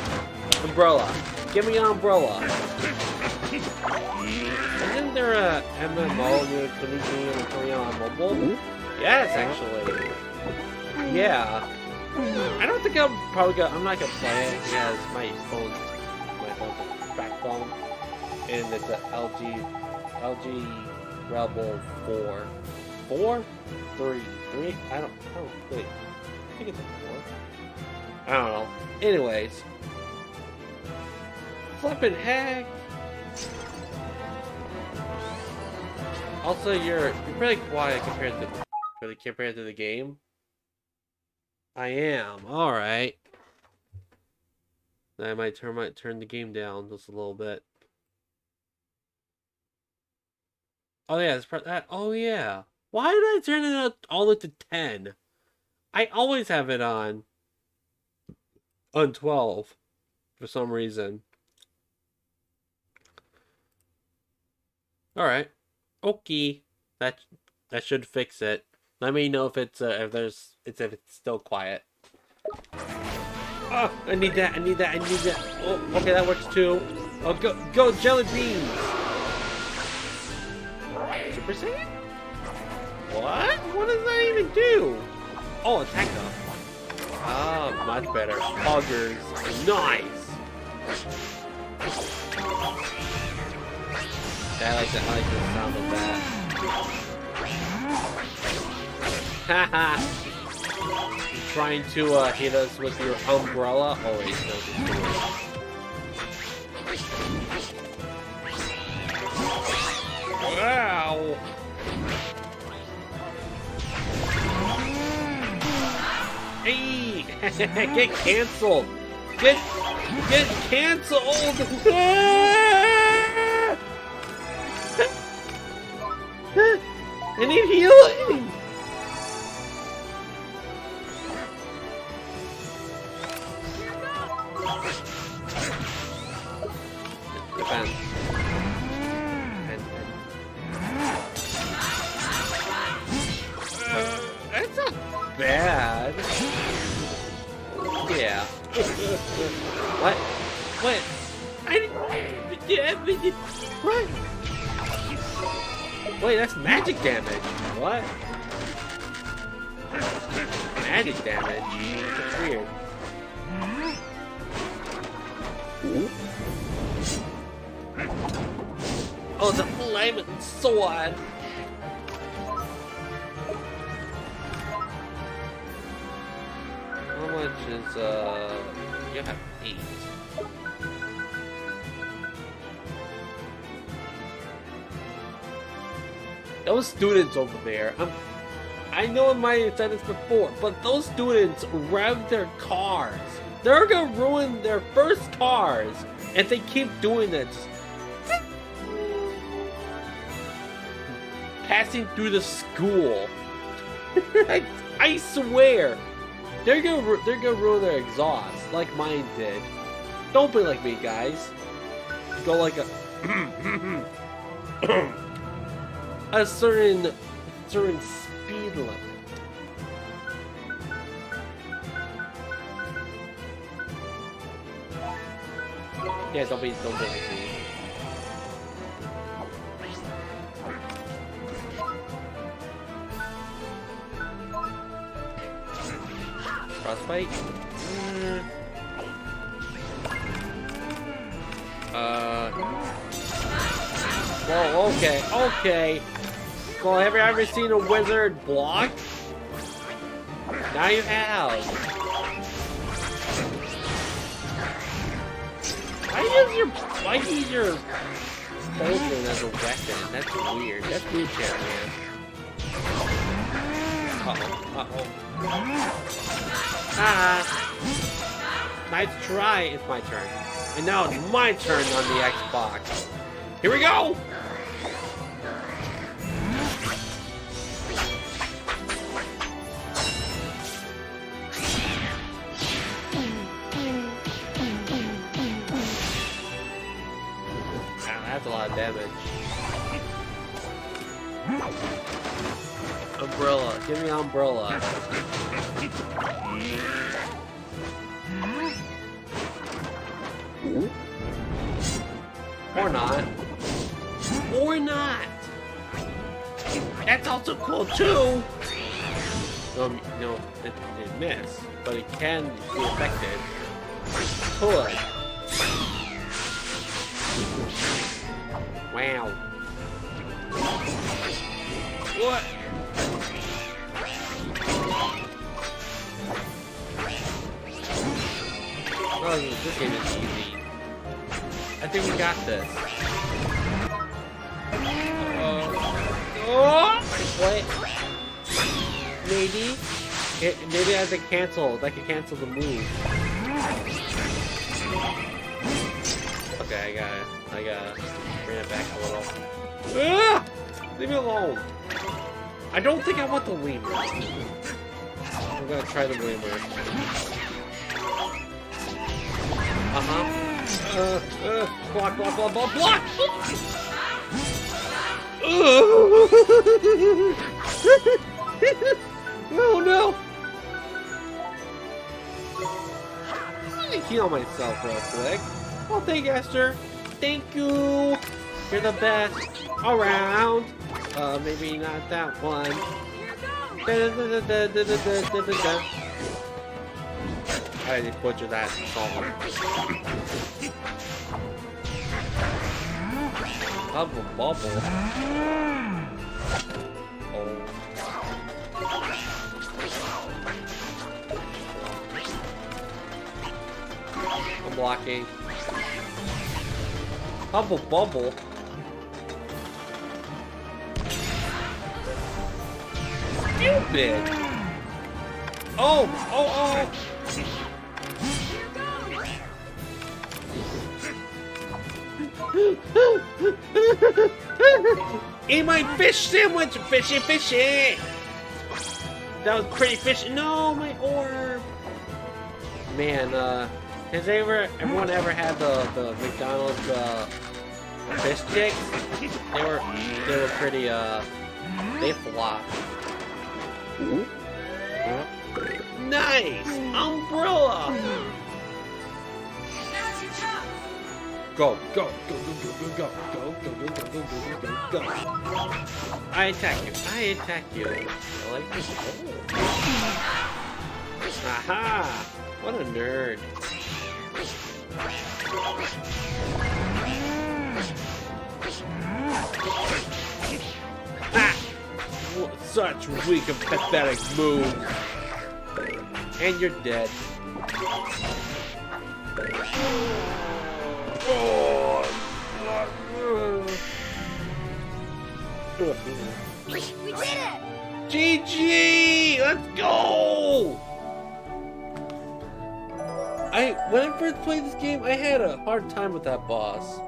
Umbrella. Give me an umbrella. Isn't there a MMO you can play on mobile? Yes, actually. Yeah. I don't think I'm not gonna play it because my phone's a backbone, and it's a LG Rebel 4. 4? 3? 3? I don't wait. I think it's a 4. I I don't know. Anyways. Flippin' heck. Also, you're pretty quiet compared to the game. I am. All right. I might turn the game down just a little bit. Oh yeah, it's that. Oh yeah. Why did I turn it up all the way to 10? I always have it on 12 for some reason. All right. Okay. That should fix it. Let me know if it's if it's still quiet. Oh, I need that. Oh, okay, that works too. Oh, go jelly beans. Super Saiyan? What? What does that even do? Oh, attack them. Ah, much better. Poggers. Nice. I like the sound of that. Haha. Trying to hit us with your umbrella? Oh wait, no, just do it. Wow! Hey! Get canceled! Get canceled! I need healing! Depends. That's not bad. Yeah. What? What? What? Wait, that's magic damage. What? Magic damage? That's weird. Oh, the flaming sword! How much is, you have 8. Those students over there, I know I might have said this before, but those students rev their cars. They're gonna ruin their first cars if they keep doing this. Passing through the school. I swear. They're gonna ruin their exhaust like mine did. Don't be like me, guys. Go like a certain speed limit. Yeah, don't be like me. Frostbite? Well, okay. Well, have you ever seen a wizard block? Now you have. Why use your cauldron as a weapon? That's weird. That's weird, chat, man. Uh-oh. Nice try. It's my turn. And now it's my turn on the Xbox. Here we go! That's a lot of damage. Umbrella. Give me umbrella. Or not. Or not. That's also cool too. No, it missed, but it can be affected. Pull it. Wow. What? game is easy. I think we got this. Oh! Wait. Maybe? Maybe I have to cancel. I can cancel the move. Okay, I gotta bring it back a little. Ah! Leave me alone. I don't think I want the lemur. I'm gonna try the lemur. Block, block, block, block, block! Oh no! Let me heal myself real quick. Oh, thank you, Esther. Thank you. You're the best around. Maybe not that one. I just butchered that song. Bubble, bubble. Oh. I'm blocking. Bubble, bubble. Stupid. Oh, oh, oh. Eat my fish sandwich, fishy, fishy. That was pretty fishy. No, my orb. Man, has everyone ever had the McDonald's fish sticks? They were pretty they flopped. Nice umbrella. Go, go, go, go, go, go, go, go, go, go, go, go, go, go, go. I attack you. I attack you. I like this. Oh. Aha! What a nerd. Ha! Such weak and pathetic moves. And you're dead. We did it! GG! Let's go! When I first played this game, I had a hard time with that boss.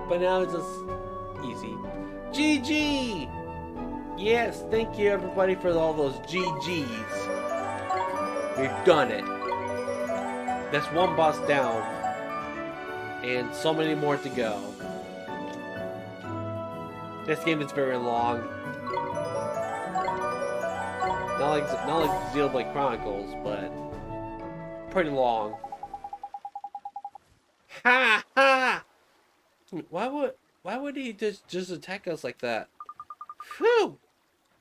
But now it's just easy. GG! Yes, thank you everybody for all those GGs. We've done it. That's one boss down. And so many more to go. This game is very long. Not like Xenoblade Chronicles, but pretty long. Ha ha! Why would he just attack us like that? Phew!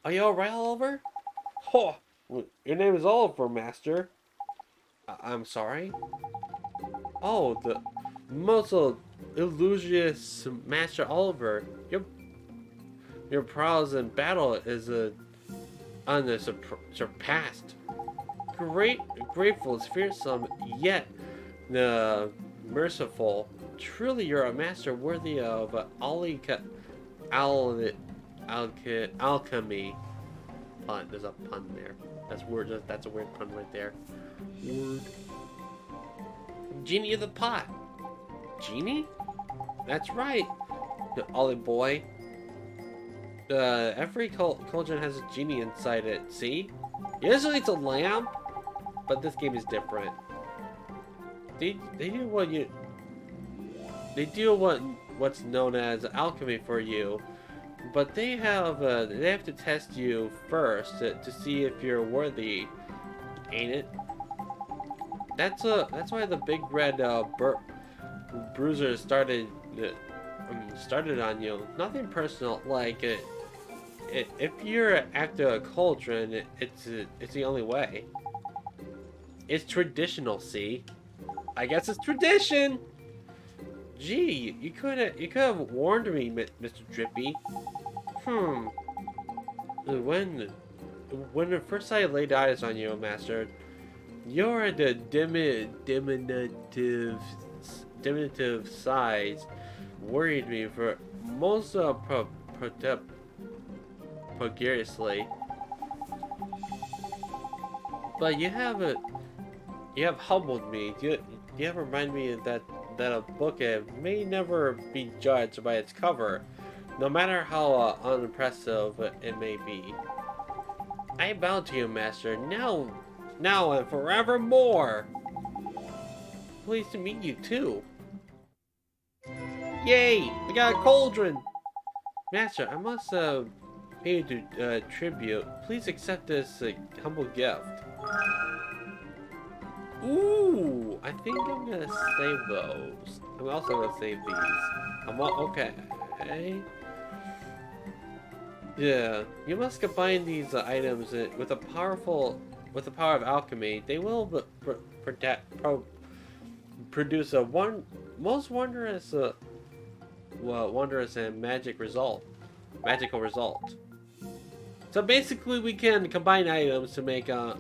Are you alright, Oliver? Oh, your name is Oliver, Master. I'm sorry? Oh, the most illustrious Master Oliver. Your prowess in battle is unsurpassed. Grateful is fearsome, yet merciful. Truly, you're a master worthy of alchemy. Pun. There's a pun there. That's weird. That's a weird pun right there. Word. Genie of the pot. Genie? That's right. Ollie boy. Every cauldron has a genie inside it. See? Usually it's a lamp, but this game is different. They do what's known as alchemy for you, but they have to test you first to see if you're worthy, ain't it? That's why the big red bruiser started on you. Nothing personal. Like if you're after a cauldron, it's the only way. It's traditional. See, I guess it's tradition. Gee, you could have warned me, Mr. Drippy. When the first I laid eyes on you, Master, You're the diminutive size worried me for most precariously. But you have humbled me. You have reminded me that a book may never be judged by its cover, no matter how unimpressive it may be. I bow to you, Master, now and forevermore. Pleased to meet you too. Yay! We got a cauldron. Master, I must pay you tribute. Please accept this humble gift. Ooh, I think I'm gonna save those. I'm also gonna save these. Okay. Yeah, you must combine these items with the power of alchemy. They will produce a most wondrous, wondrous and magical result. So basically, we can combine items to make more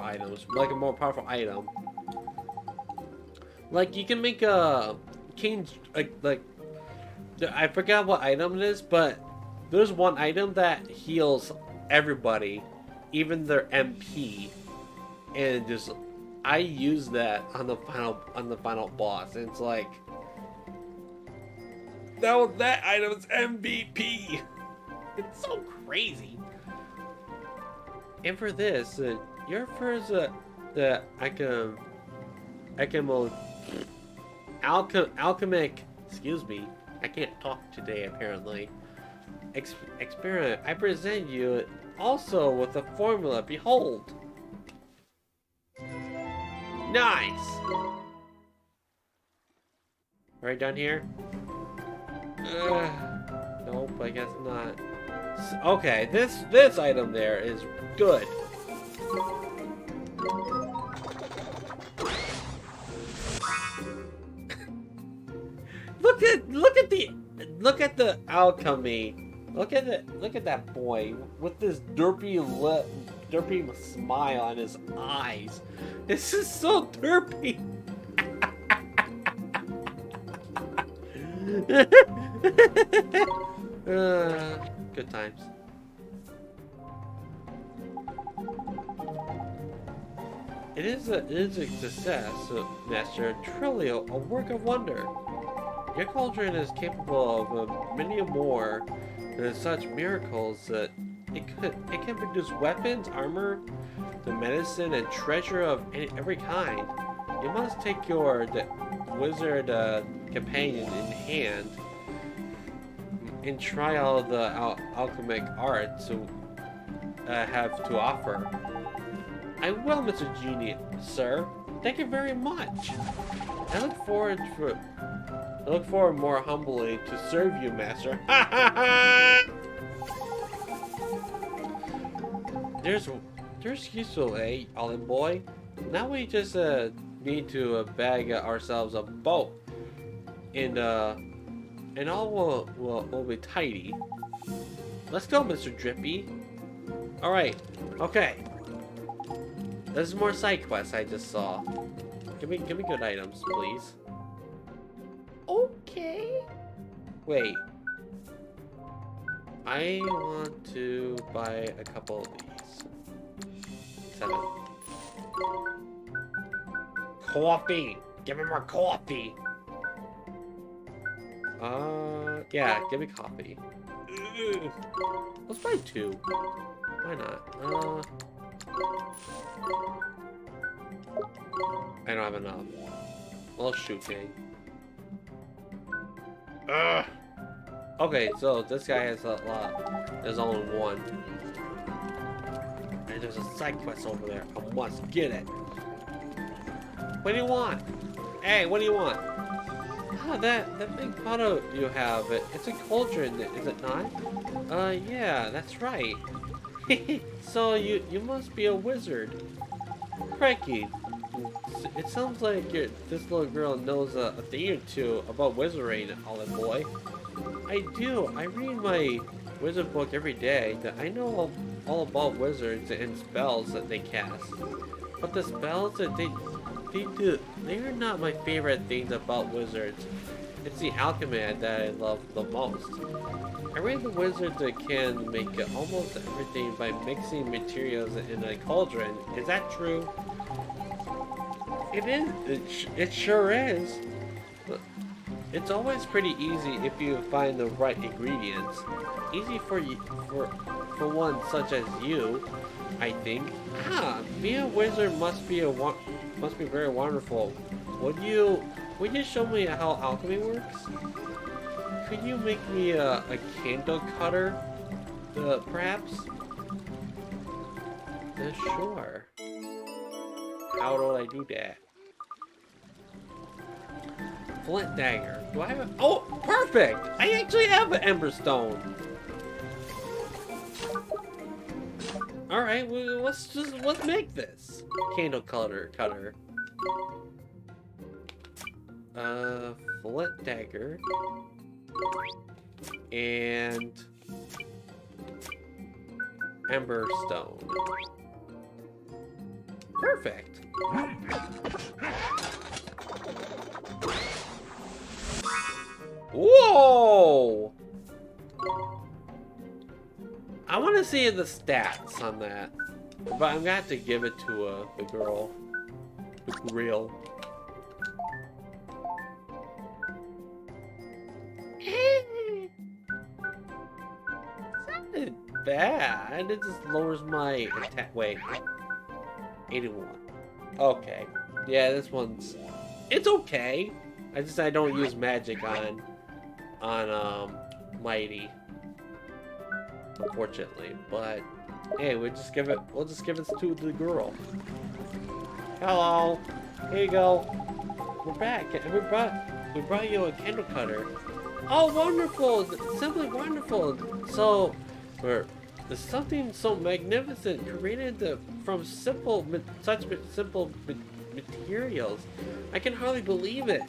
items, like a more powerful item. Like you can make a king, like I forgot what item it is, but there's one item that heals everybody, even their MP, and just I use that on the final boss, and it's like that item's MVP. It's so crazy. And for this, your first the alchemic, excuse me, I can't talk today apparently. Experiment. I present you also with a formula. Behold. Nice. Right down here. Nope, I guess not. Okay, this item there is good. Look at the alchemy. Look at that boy with this derpy smile on his eyes. This is so derpy. Good times. It is a success, Master. Truly a work of wonder. Your cauldron is capable of many more than such miracles that it can produce weapons, armor, the medicine, and treasure of every kind. You must take your wizard companion in hand and try all the alchemic arts to have to offer. I will, Mr. Genie, sir. Thank you very much. I look forward more humbly to serve you, Master. There's useful, eh, Olive Boy? Now we just need to bag ourselves a boat, and all will be tidy. Let's go, Mr. Drippy. All right, okay. There's more side quests I just saw. Give me good items, please. Okay. Wait. I want to buy a couple of these. 7. Coffee! Give me more coffee! Yeah, give me coffee. Ugh. Let's buy 2. Why not? I don't have enough. Well, shoot, gang. Ugh. Okay, so this guy has a lot. There's only one. And there's a side quest over there. I must get it. What do you want? Hey, what do you want? Ah, that big photo you have, it's a cauldron, is it not? Yeah, that's right. So you must be a wizard. Crikey. It sounds like this little girl knows a thing or two about wizarding, Olive Boy. I do. I read my wizard book every day. I know all about wizards and spells that they cast. But the spells that they do, they are not my favorite things about wizards. It's the alchemy that I love the most. I read the wizards that can make almost everything by mixing materials in a cauldron. Is that true? It is. It sure is. It's always pretty easy if you find the right ingredients. Easy for one such as you, I think. Being a wizard must be very wonderful. Would you show me how alchemy works? Could you make me a candle cutter, perhaps? Sure. How do I do that? Flint dagger. Do I have a... Oh, perfect! I actually have an ember stone. All right, well, let's make this candle cutter. Flint dagger and ember stone. Perfect. Whoa! I want to see the stats on that, but I'm gonna have to give it to the girl, the grill. It's not bad. It just lowers my attack. Wait, 81. Okay, yeah, this one's. It's okay. I don't use magic on Mighty, unfortunately. But hey, we'll just give it to the girl. Hello, here you go. We're back. We brought you a candle cutter. Oh, wonderful! Simply wonderful. So, there's something so magnificent created from such simple materials. I can hardly believe it.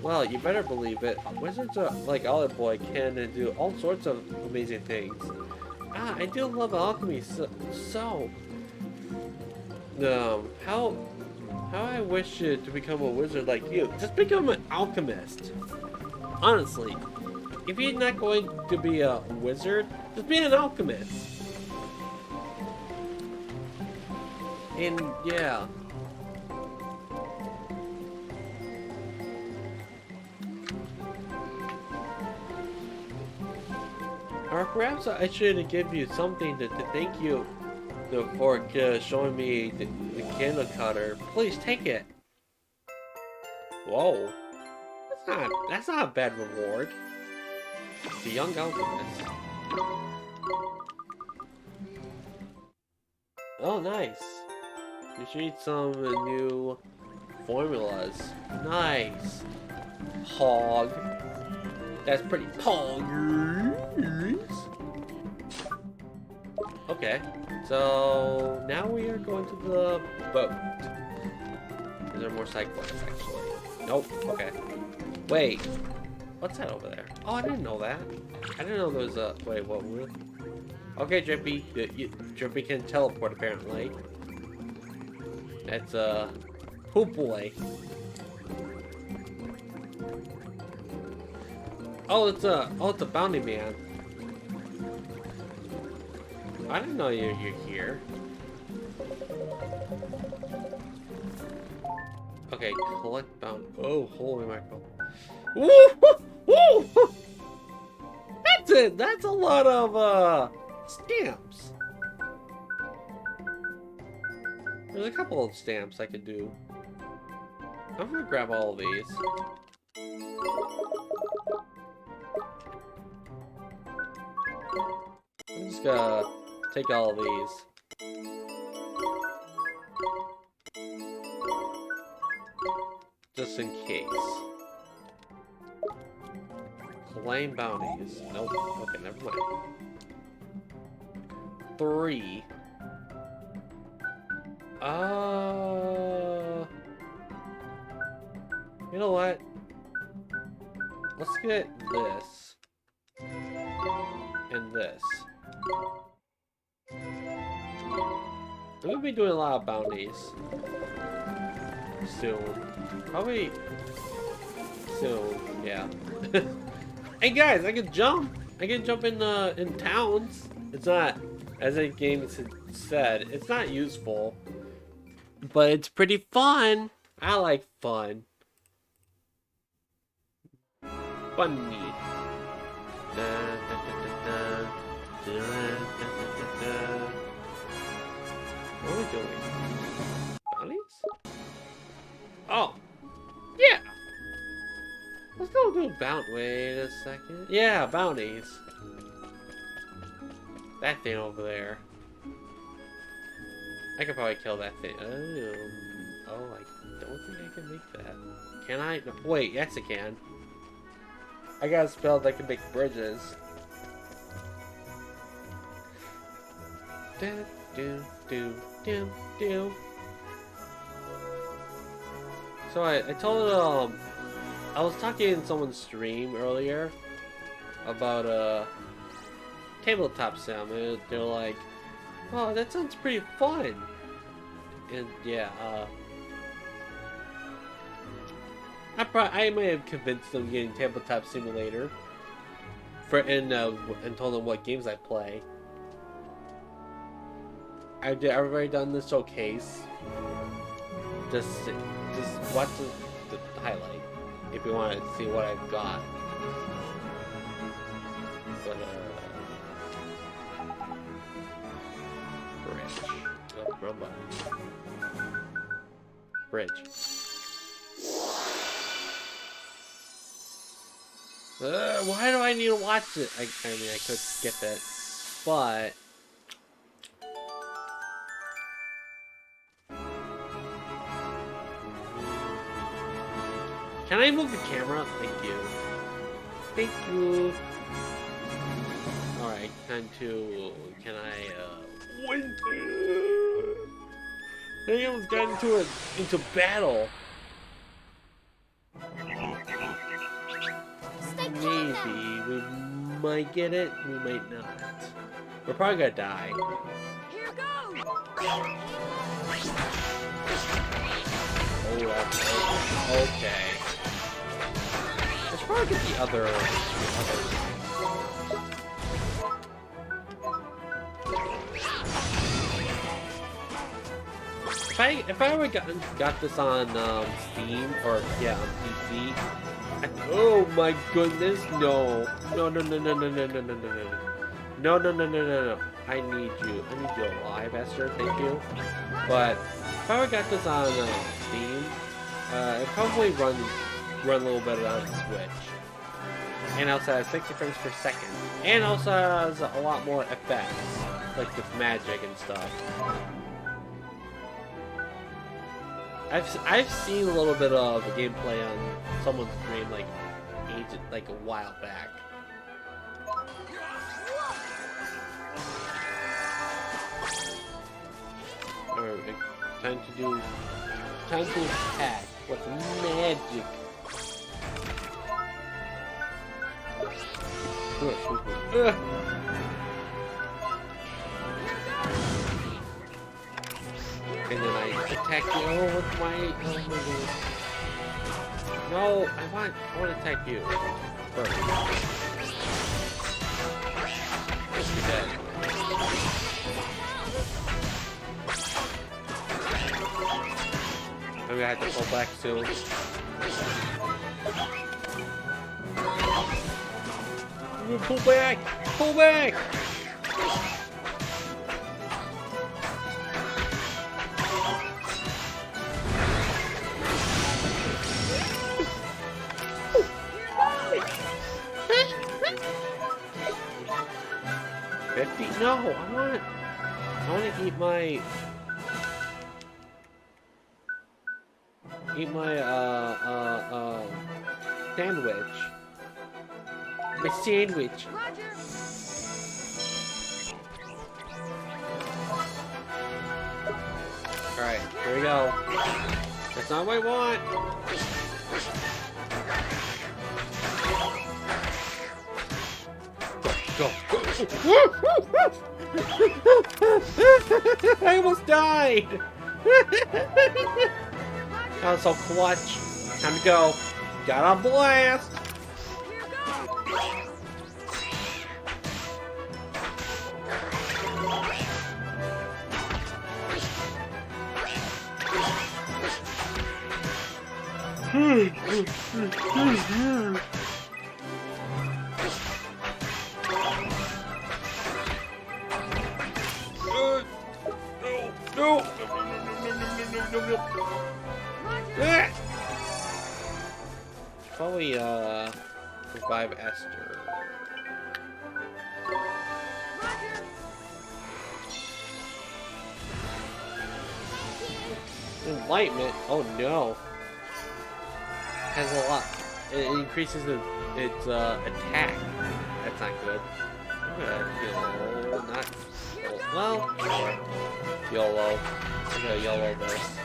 Well, you better believe it. Wizards like Olive Boy can do all sorts of amazing things. I do love alchemy so. How I wish to become a wizard like you. Just become an alchemist. Honestly, if you're not going to be a wizard, just be an alchemist. And yeah. Or perhaps I should give you something to thank you for showing me the candle cutter. Please take it. Whoa. That's not a bad reward. The young alchemist. Oh, nice. You should eat some new formulas. Nice. Hog. That's pretty poggers. Okay, so now we are going to the boat. Is there more side quests, actually? Nope, okay. Wait, what's that over there? Oh, I didn't know that. I didn't know there was a... Wait, what? Okay, Drippy. Drippy can teleport, apparently. That's, oh boy. Oh, it's a bounty man. I didn't know you're here. Okay, collect bounty. Oh, holy mackerel. Woo! Woo! That's it! That's a lot of, stamps. There's a couple of stamps I could do. I'm gonna grab all of these. I'm just gonna take all of these. Just in case. Claim bounties. Nope. Okay, never mind. 3. You know what? Let's get this. And this. I'm gonna be doing a lot of bounties soon. Probably soon, yeah. Hey guys, I can jump! I can jump in towns. It's not, as the game said, it's not useful. But it's pretty fun. I like fun. Funny. What are we doing? Bounties? Oh! Yeah! Let's go do bounty. Wait a second. Yeah, bounties. That thing over there. I could probably kill that thing. Oh, I don't think I can make that. Can I? No, wait, yes I can. I got a spell that can make bridges. Do, do, do, do, do. So I told I was talking in someone's stream earlier about tabletop sim, and they're like, "Oh, that sounds pretty fun." And yeah, I might have convinced them getting tabletop simulator and told them what games I play. I've already done the showcase. Just watch the highlight if you want to see what I've got. But bridge. Oh, wrong button. Bridge. Why do I need to watch it? I mean, I could skip it, but can I move the camera? Thank you. Thank you. Alright, time to... Can I, wait? I almost got into battle. Maybe. We might get it, we might not. We're probably gonna die. Here goes. Oh, that's okay. Let's probably get the other. If I ever got this on Steam or yeah on PC, oh my goodness, no. I need you alive, Esther. Thank you. But if I ever got this on Steam, it probably run a little better on Switch. And also has 60 frames per second. And also has a lot more effects, like with magic and stuff. I've seen a little bit of the gameplay on someone's stream like a while back. Alright, time to attack with magic. And then I attack you with my no, I want to attack you first. You're dead. I'm gonna have to pull back soon. Pull back! Pull back! No, I want to eat my sandwich. My sandwich. Alright, here we go. That's not what I want. Go. I almost died! That was so clutch. Time to go. Got a blast! No! Probably, revive Esther. Enlightenment? Oh no. Has a lot. It increases its attack. That's not good. I'm gonna heal. Not. Well, sure. YOLO. I'm gonna YOLO this.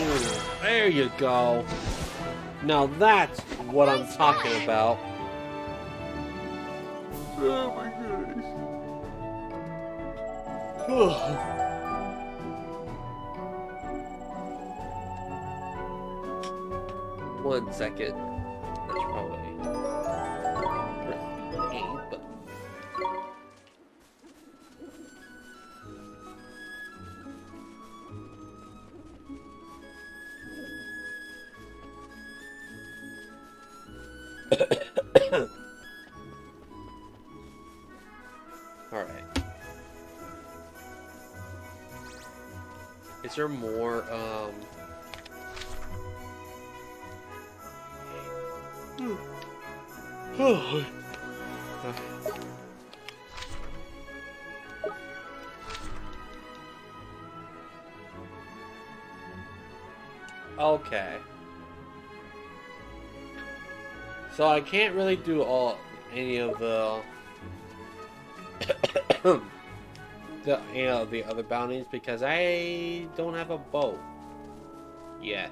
Ooh, there you go. Now that's what I'm talking about. Oh my goodness. 1 second. That's probably eight, but all right. Is there more? Okay. So I can't really do any of the the other bounties because I don't have a boat yet.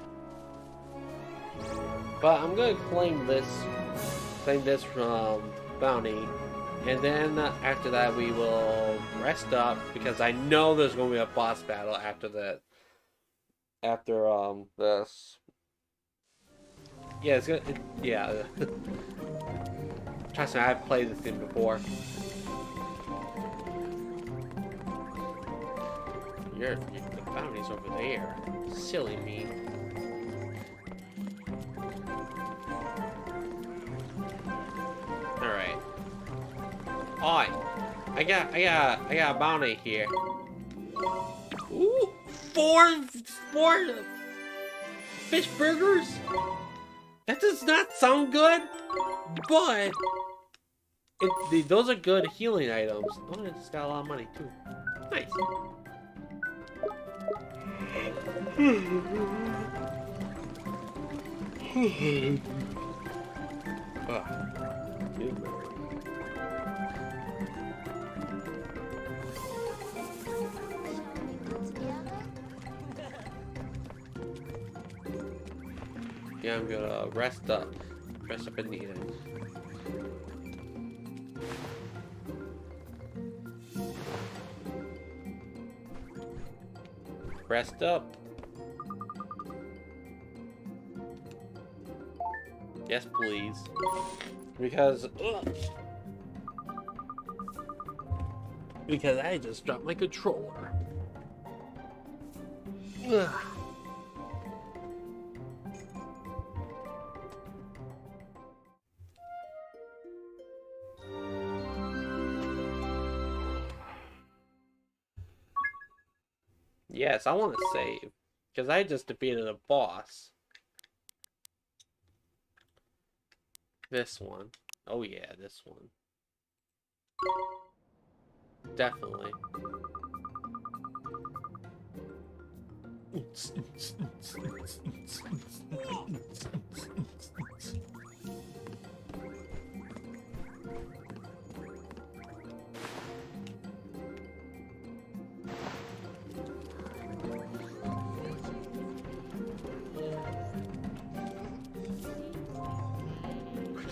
But I'm gonna claim this from bounty, and then after that we will rest up because I know there's gonna be a boss battle after that. After this, yeah, it's good. Yeah, trust me, I've played this game before. The bounty's over there. Silly me. Alright. Oi! I got a bounty here. Ooh! Four fish burgers? That does not sound good, but those are good healing items. Oh, I just got a lot of money too. Nice. Yeah, I'm gonna rest up in the end. Rest up. Yes, please. Because I just dropped my controller. Ugh. Yes, I want to save because I just defeated a boss. This one. Oh yeah, this one. Definitely.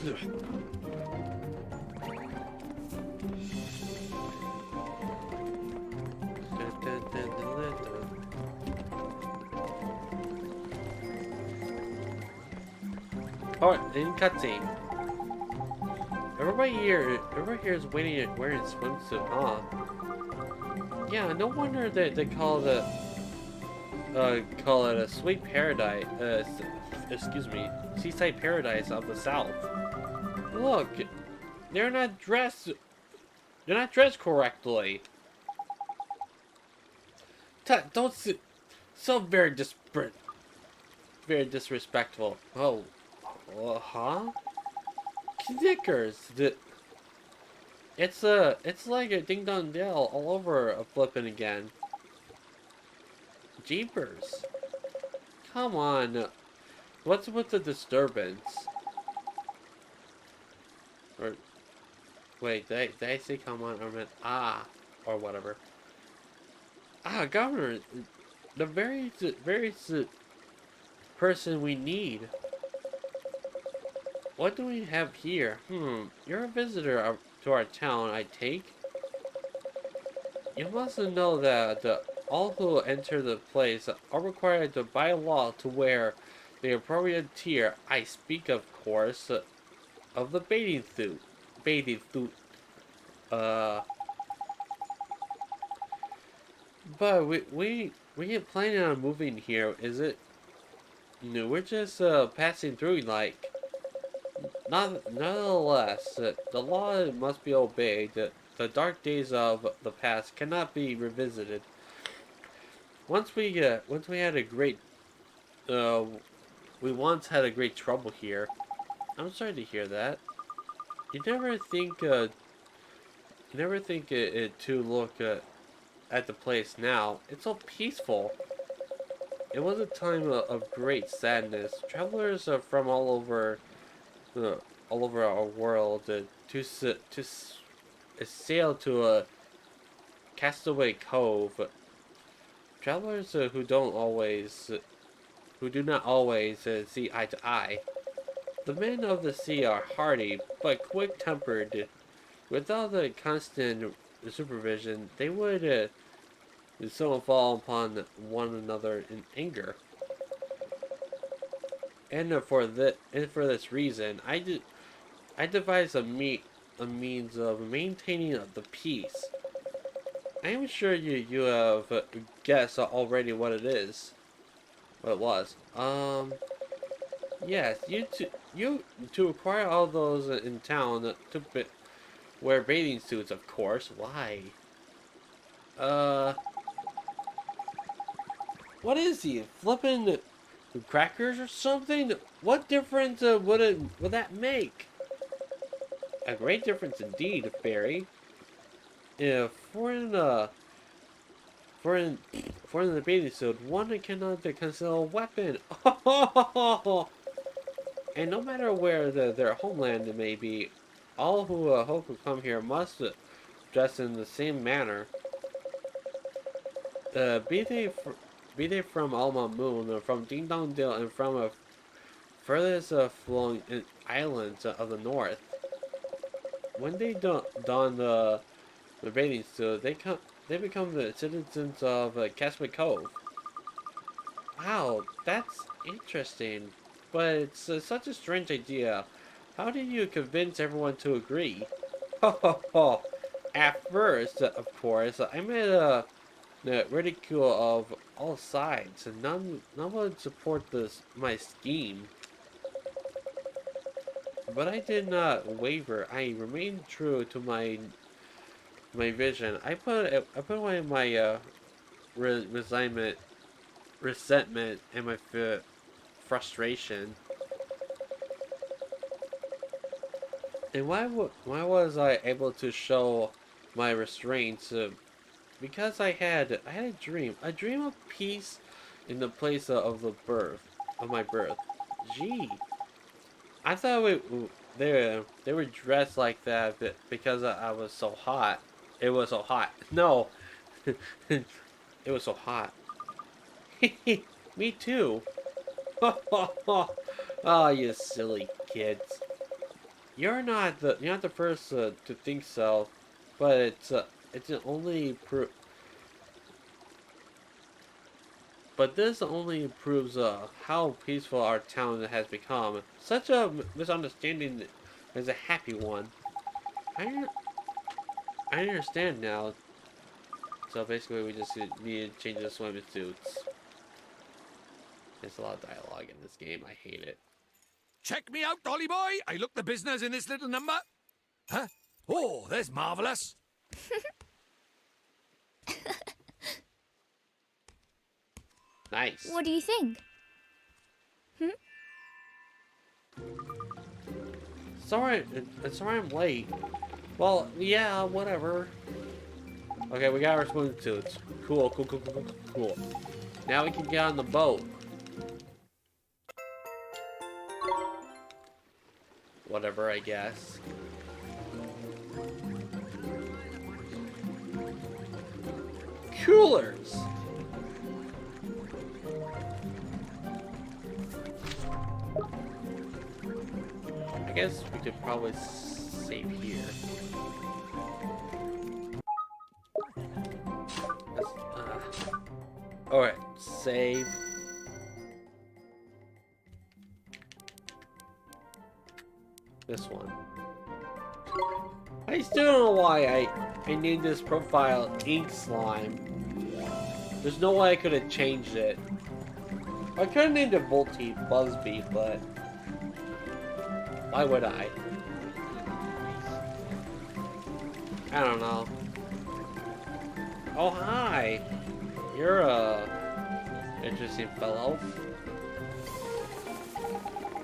Oh, in cutscene. Everybody here is waiting wearing a swimsuit, huh? Yeah, no wonder they call it a sweet paradise. Excuse me, seaside paradise of the South. Look, they're not dressed. They're not dressed correctly. Don't so very disrespectful. Oh, huh? Knickers. It's like a Ding Dong Dell all over a flippin' again. Jeepers. Come on. What's with the disturbance? Or wait, did I say come on or meant or whatever? Governor, the very person we need. What do we have here? You're a visitor to our town, I take. You must know that all who enter the place are required to by law to wear the appropriate tier. I speak, of course, of the bathing suit. Bathing suit. But we ain't planning on moving here, is it? No, we're just passing through, like. Nonetheless, the law must be obeyed. The dark days of the past cannot be revisited. Once we had a great, uh, we once had a great trouble here. I'm sorry to hear that. You never think it to look at the place now. It's so peaceful. It was a time of great sadness. Travelers from uh, all over our world to sail to a castaway cove. Travelers who do not always see eye to eye. The men of the sea are hardy but quick-tempered. Without the constant supervision, they would soon fall upon one another in anger. And for this reason, I devised a means of maintaining the peace. I am sure you have guessed already what it is. What it was. Yes, you to acquire all those in town to wear bathing suits, of course. Why? Uh, what is he flipping crackers or something? What difference would that make? A great difference indeed, Barry. If for in for in the bathing suit, one cannot conceal a weapon. And no matter where their homeland may be, all who hope to come here must dress in the same manner. Uh, be they fr- be they from Alma Moon, or from Ding Dong Dale, and from a furthest flowing islands of the north. When they don the bathing suit, they become the citizens of Casper Cove. Wow, that's interesting, but it's such a strange idea. How did you convince everyone to agree? Ho ho ho! At first, of course, I made a ridicule of all sides, and none would support my scheme. But I did not waver. I remained true to my vision. I put away my resignment, resentment, and my frustration. And why was I able to show my restraints? Because I had a dream of peace in the place of my birth. Gee, I thought they were dressed like that because I was so hot. It was so hot. No, it was so hot. Me too. Oh, you silly kids. you're not the first to think so, but it's only but this only proves how peaceful our town has become. Such a misunderstanding is a happy one. I I understand now. So basically, we just need to change the swimsuits. There's a lot of dialogue in this game. I hate it. Check me out, Dolly boy. I look the business in this little number. Huh? Oh, there's marvelous. Nice. What do you think? Sorry, sorry I'm late. Well, yeah, whatever. Okay, we got our swimsuits. Cool, cool, cool, cool, cool, cool. Now we can get on the boat. Whatever, I guess. Coolers! I guess we could probably save here. Alright, save. This one. I still don't know why I named this profile Ink Slime. There's no way I could have changed it. I could have named it Volty Buzzbee, but why would I? I don't know. Oh, hi! You're a interesting fellow.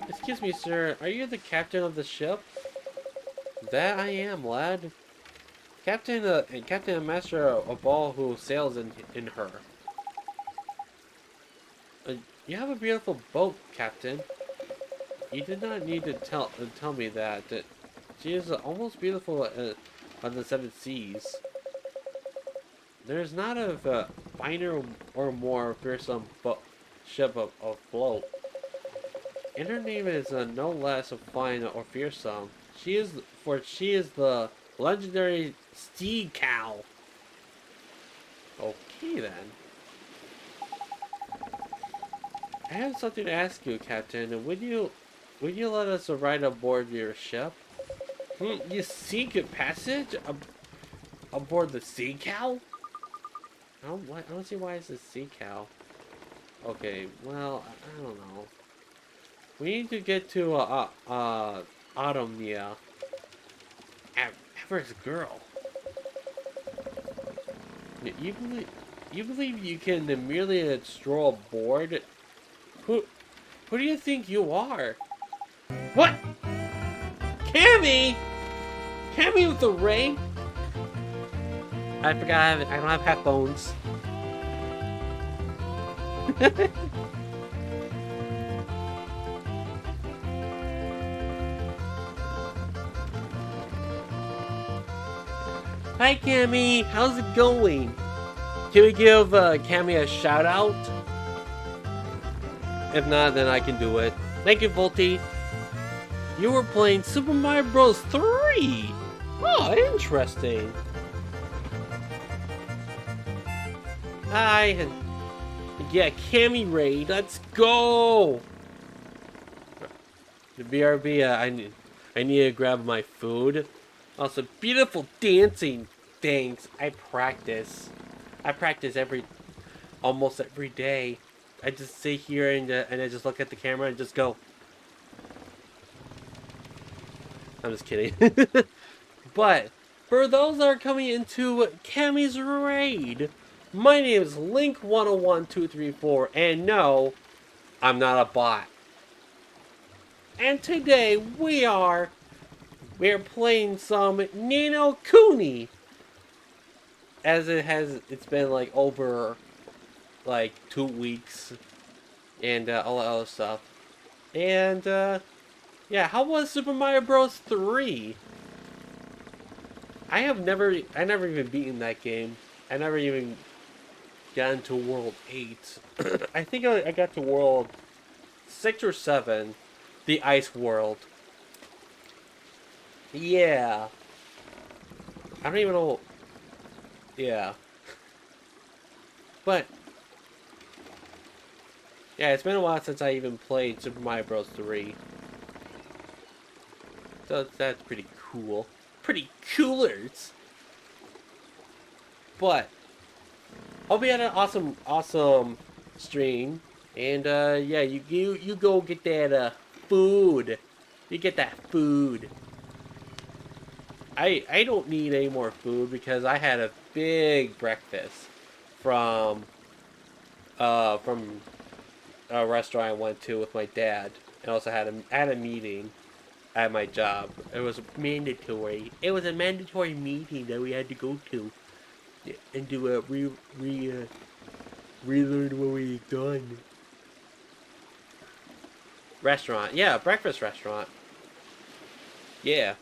Excuse me, sir. Are you the captain of the ship? That I am, lad. Captain and master of all who sails in her. You have a beautiful boat, Captain. You did not need to tell me that. She is almost beautiful on the seven seas. There is not a finer or more fearsome ship afloat. And her name is no less fine or fearsome. She is the legendary Sea Cow. Okay then. I have something to ask you, Captain. Would you let us ride aboard your ship? You seek a passage aboard the Sea Cow? I don't see why it's a Sea Cow. Okay, well, I don't know. We need to get to Autumnia. Everett's girl. You believe you can merely stroll aboard? Who do you think you are? What? Cammy! Cammy with the ring? I forgot I don't have headphones. Hi Cammy, how's it going? Can we give Cammy a shout out? If not, then I can do it. Thank you, Volty. You were playing Super Mario Bros. 3! Oh, interesting. Hi. Yeah, Cammy raid. Let's go. The BRB. I need to grab my food. Also, beautiful dancing. Thanks. I practice almost every day. I just sit here and I just look at the camera and just go. I'm just kidding. But for those that are coming into Cammy's raid, my name is Link101234, and no, I'm not a bot. And today we're playing some Nano Kuni, as it's been like over like 2 weeks and all that other stuff. And yeah, how was Super Mario Bros. 3? I never even beaten that game. I never even got into World 8. I think I got to World 6 or 7, the Ice World. Yeah. I don't even know. Yeah. But, yeah, it's been a while since I even played Super Mario Bros. 3. So that's pretty cool. Pretty coolers! But, hope you had an awesome stream. And, yeah, you go get that, food. You get that food. I don't need any more food because I had a big breakfast from, from a restaurant I went to with my dad. And also had a meeting at my job. It was mandatory. It was a mandatory meeting that we had to go to and do a relearn what we done. Restaurant, yeah, breakfast restaurant. Yeah,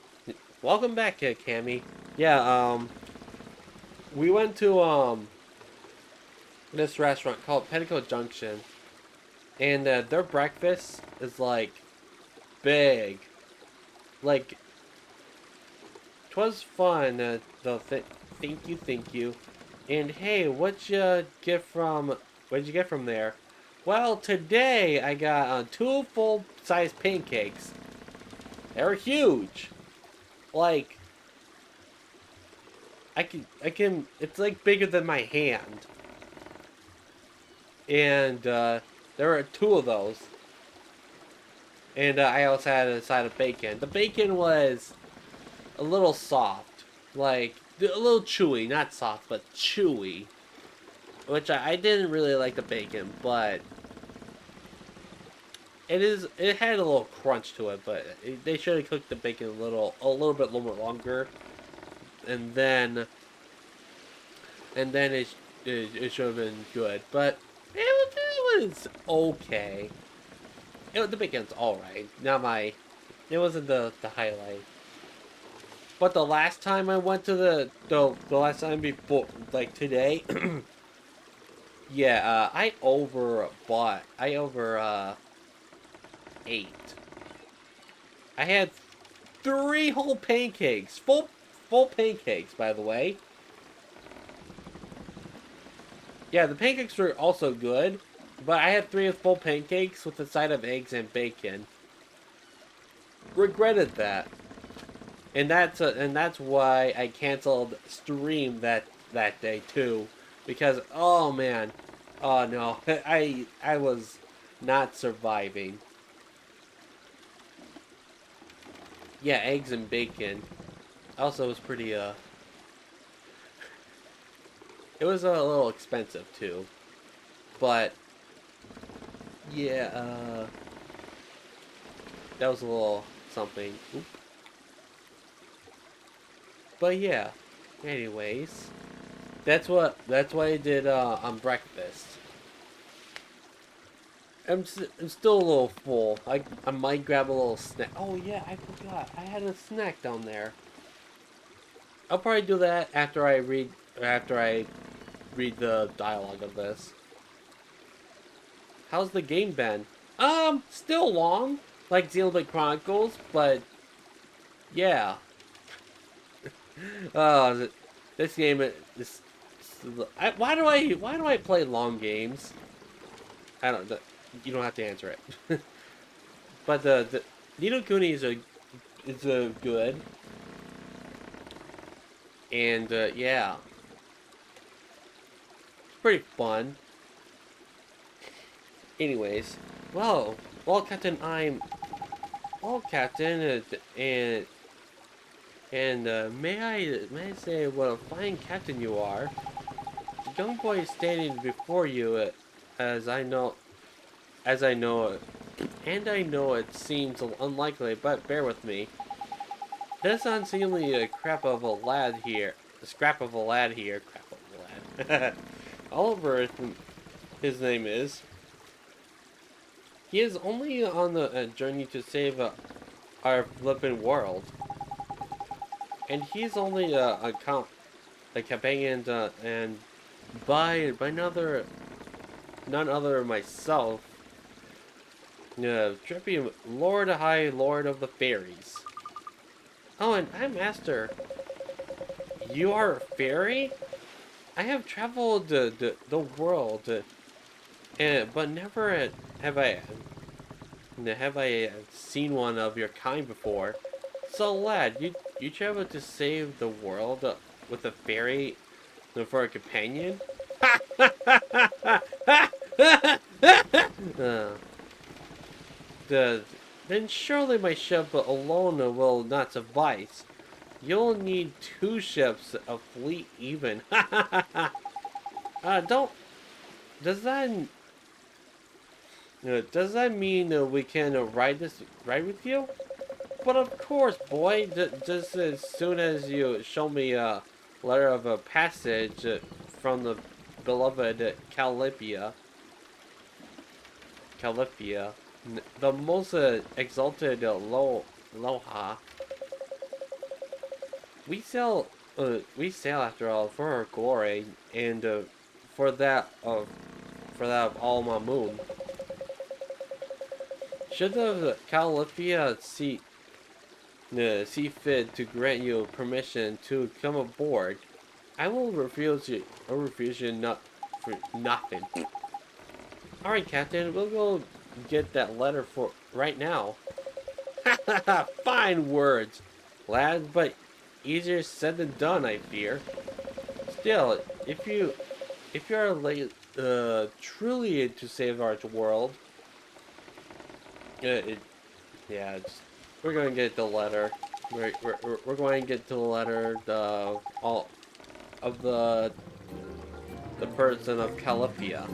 welcome back, Cammy. Yeah, we went to this restaurant called Petticoat Junction, and their breakfast is like big. Like, 'twas fun. Thank you. And hey, what'd you get from there? Well, today I got two full-size pancakes. They're huge. Like, it's like bigger than my hand. And there were two of those. And I also had a side of bacon. The bacon was a little soft. Like, a little chewy. Not soft, but chewy. Which I didn't really like the bacon, but it had a little crunch to it, but they should have cooked the bacon a little bit longer, and then it should have been good. But it was okay. The bacon's all right. Not my. It wasn't the highlight. But the last time I went to the last time before, like today, yeah, I overbought. I over ate. I had three whole pancakes, full pancakes, by the way. Yeah, the pancakes were also good, but I had three full pancakes with a side of eggs and bacon. Regretted that, and that's why I canceled stream that day too, because oh man, oh no, I was not surviving. Yeah, eggs and bacon. Also, it was pretty it was a little expensive too, but yeah, that was a little something. Oop. But yeah, anyways, that's what I did on breakfast. I'm still a little full. I might grab a little snack. Oh yeah, I forgot. I had a snack down there. I'll probably do that after I read the dialogue of this. How's the game been? Still long, like Xenoblade Chronicles, but yeah. Uh, this game is. Why do I play long games? I don't. You don't have to answer it. But the Nino Kuni is a good, and yeah, it's pretty fun. Anyways, well, Captain, Captain, and may I say what a fine captain you are. The young boy is standing before you, as I know, as I know it, and I know it seems unlikely, but bear with me. This unseemly crap of a lad here, scrap of a lad here, crap of a lad. Oliver, his name is. He is only on the journey to save our flippin' world. And he's only a companion, and by none other myself, Drippy, High Lord of the Fairies. Oh, and I'm Master. You are a fairy? I have traveled the world, but never have I seen one of your kind before. So, lad, you traveled to save the world with a fairy for a companion? uh, the, then surely my ship alone will not suffice. You'll need 2 ships, a fleet even. Don't. Does that does that mean we can ride with you? But of course, boy. Just as soon as you show me a letter of a passage from the beloved Calipia, the most exalted Loha. We sail after all for her glory and for that of all my moon. Should the Calipia see fit to grant you permission to come aboard, I will refuse you. I refuse you not for nothing. All right, Captain, we'll go get that letter for right now. Fine words, lad, but easier said than done, I fear. Still, if you are truly to save our world, it, yeah, we're going to get the letter. We're going to get to the letter. All of the person of Calipia.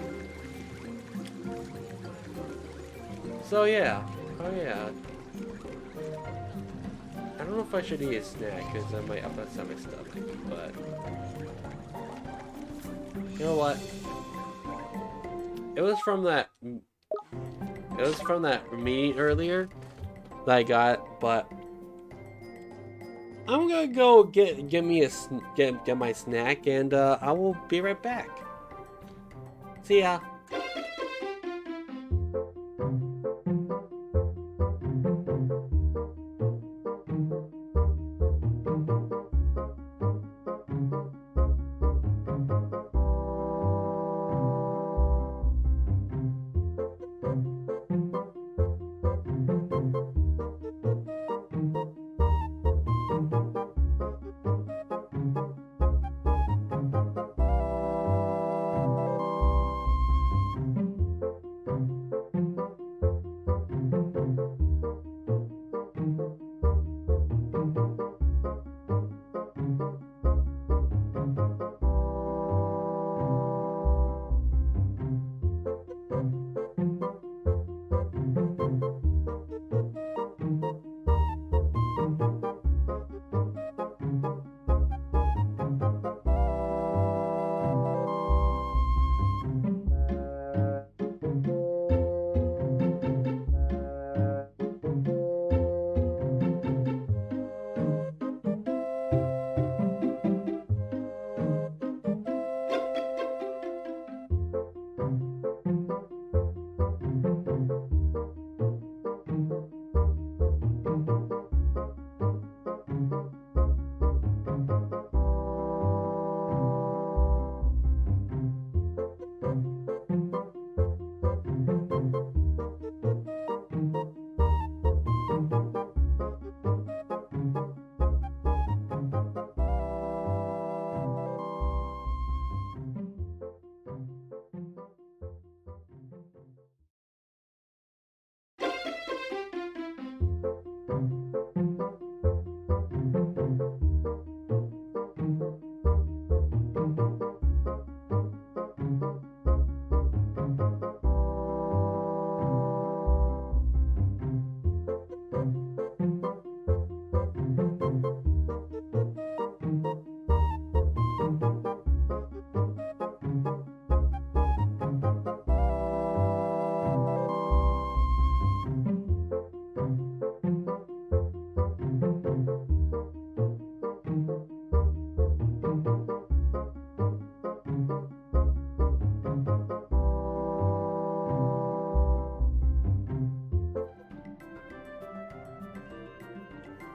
So yeah, oh yeah. I don't know if I should eat a snack because I might upset my stomach, but you know what? It was from that. It was from that meat earlier that I got, but I'm gonna go get me a get my snack, and I will be right back. See ya.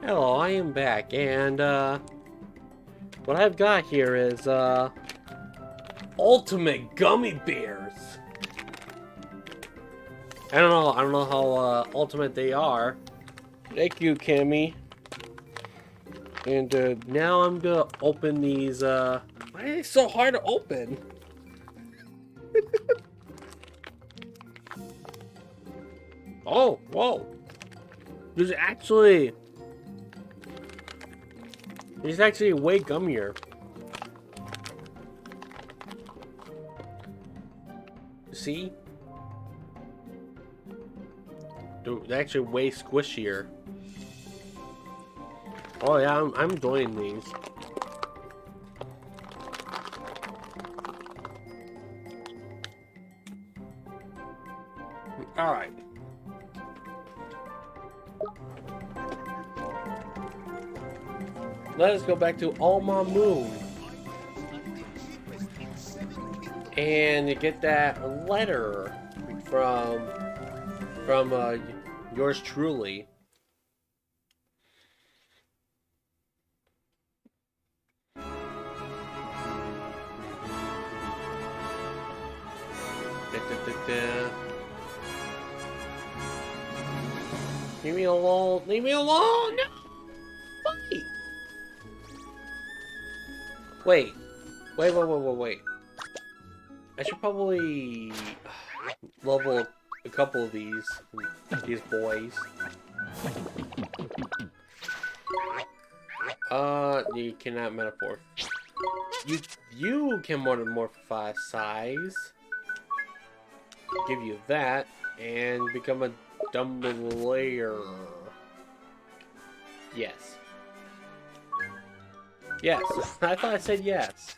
Hello, I am back, and what I've got here is ultimate gummy bears. I don't know how ultimate they are. Thank you, Cammy. And now I'm gonna open these. Why are they so hard to open? Oh, whoa! There's actually way gummier. See? They're actually way squishier. Oh yeah, I'm enjoying these. All right. Let us go back to Alma Moon and get that letter from yours truly. Leave me alone! Leave me alone! No! Wait. Wait. I should probably level a couple of these boys. You cannot metaphor. You can morph size. Give you that and become a Dumbledore. Yes. Yes. I thought I said yes.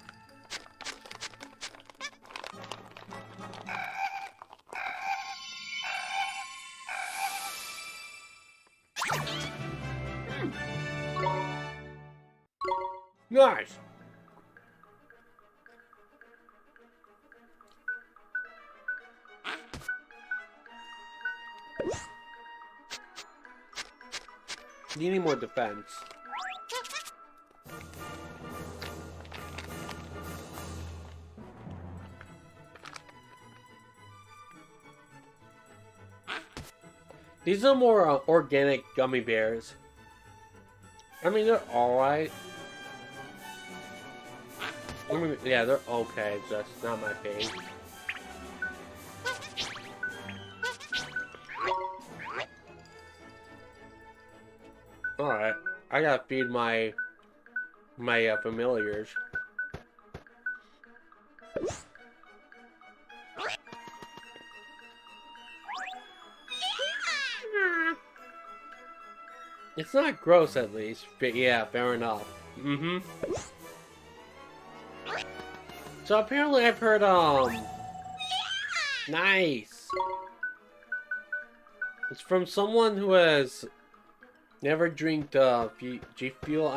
Nice. You need more defense. These are more organic gummy bears. I mean, they're alright. I mean, yeah, they're okay, just not my fave. Alright, I gotta feed my familiars. It's not gross, at least, but yeah, fair enough. So apparently I've heard, nice. It's from someone who has never drank G Fuel.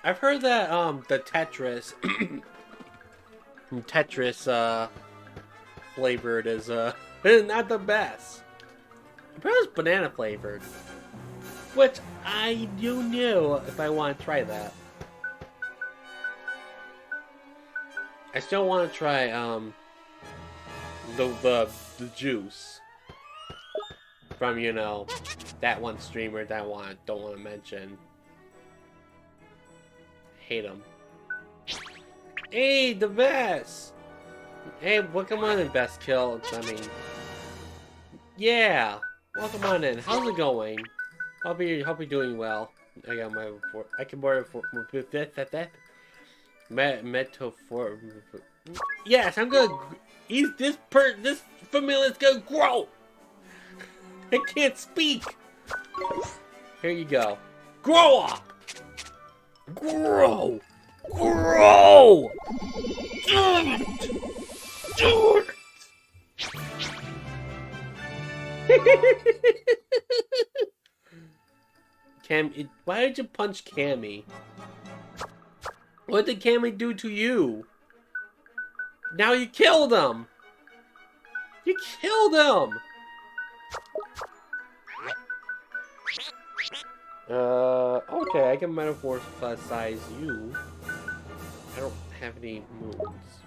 I've heard that, the Tetris, flavored is, not the best. Apparently it's banana flavored. Which I do know if I want to try that. I still want to try the juice from, you know, that one streamer that I don't want to mention. Hate him. Hey, the best. Hey, welcome on in, best kill. I mean, yeah, welcome on in. How's it going? Hope you're doing well. I got my report. I can borrow for metaphor. Yes, I'm gonna. This familia's gonna grow. I can't speak. Here you go. Grow up. Grow. Do it. Why did you punch Cammy? What did Cammy do to you? Now you killed him! You killed him! Okay, I can metamorphosize you. I don't have any moons.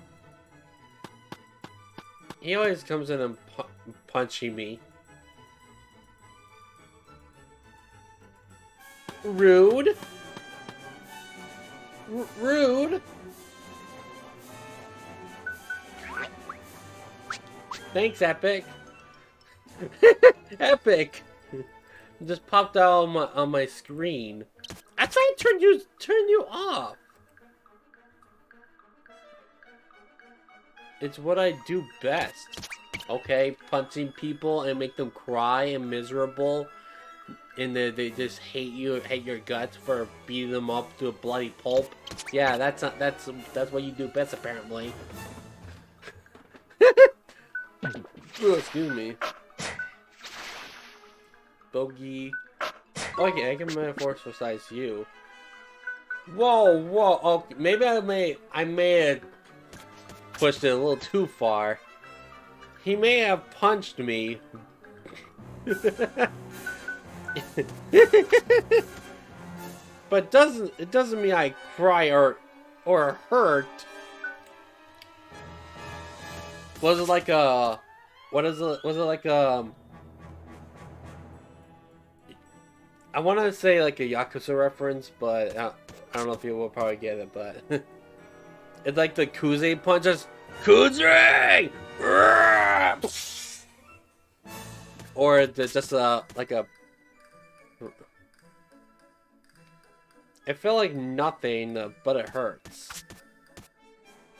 He always comes in and punching me. Rude. Rude. Thanks, Epic. Epic. Just popped out on my screen. I thought I turned you off. It's what I do best. Okay, punching people and make them cry and miserable, and they just hate you, hate your guts for beating them up to a bloody pulp. Yeah, that's what you do best, apparently. Ooh, excuse me. Bogey. Okay, I can metamorphosize you. Whoa, whoa. Okay, maybe I may have pushed it a little too far. He may have punched me. But it doesn't mean I cry or hurt. Was it like a was it like I want to say like a Yakuza reference, but I don't know if you will probably get it, but it's like the Kuze punches. Kuze! Or just like a... I feel like nothing, but it hurts.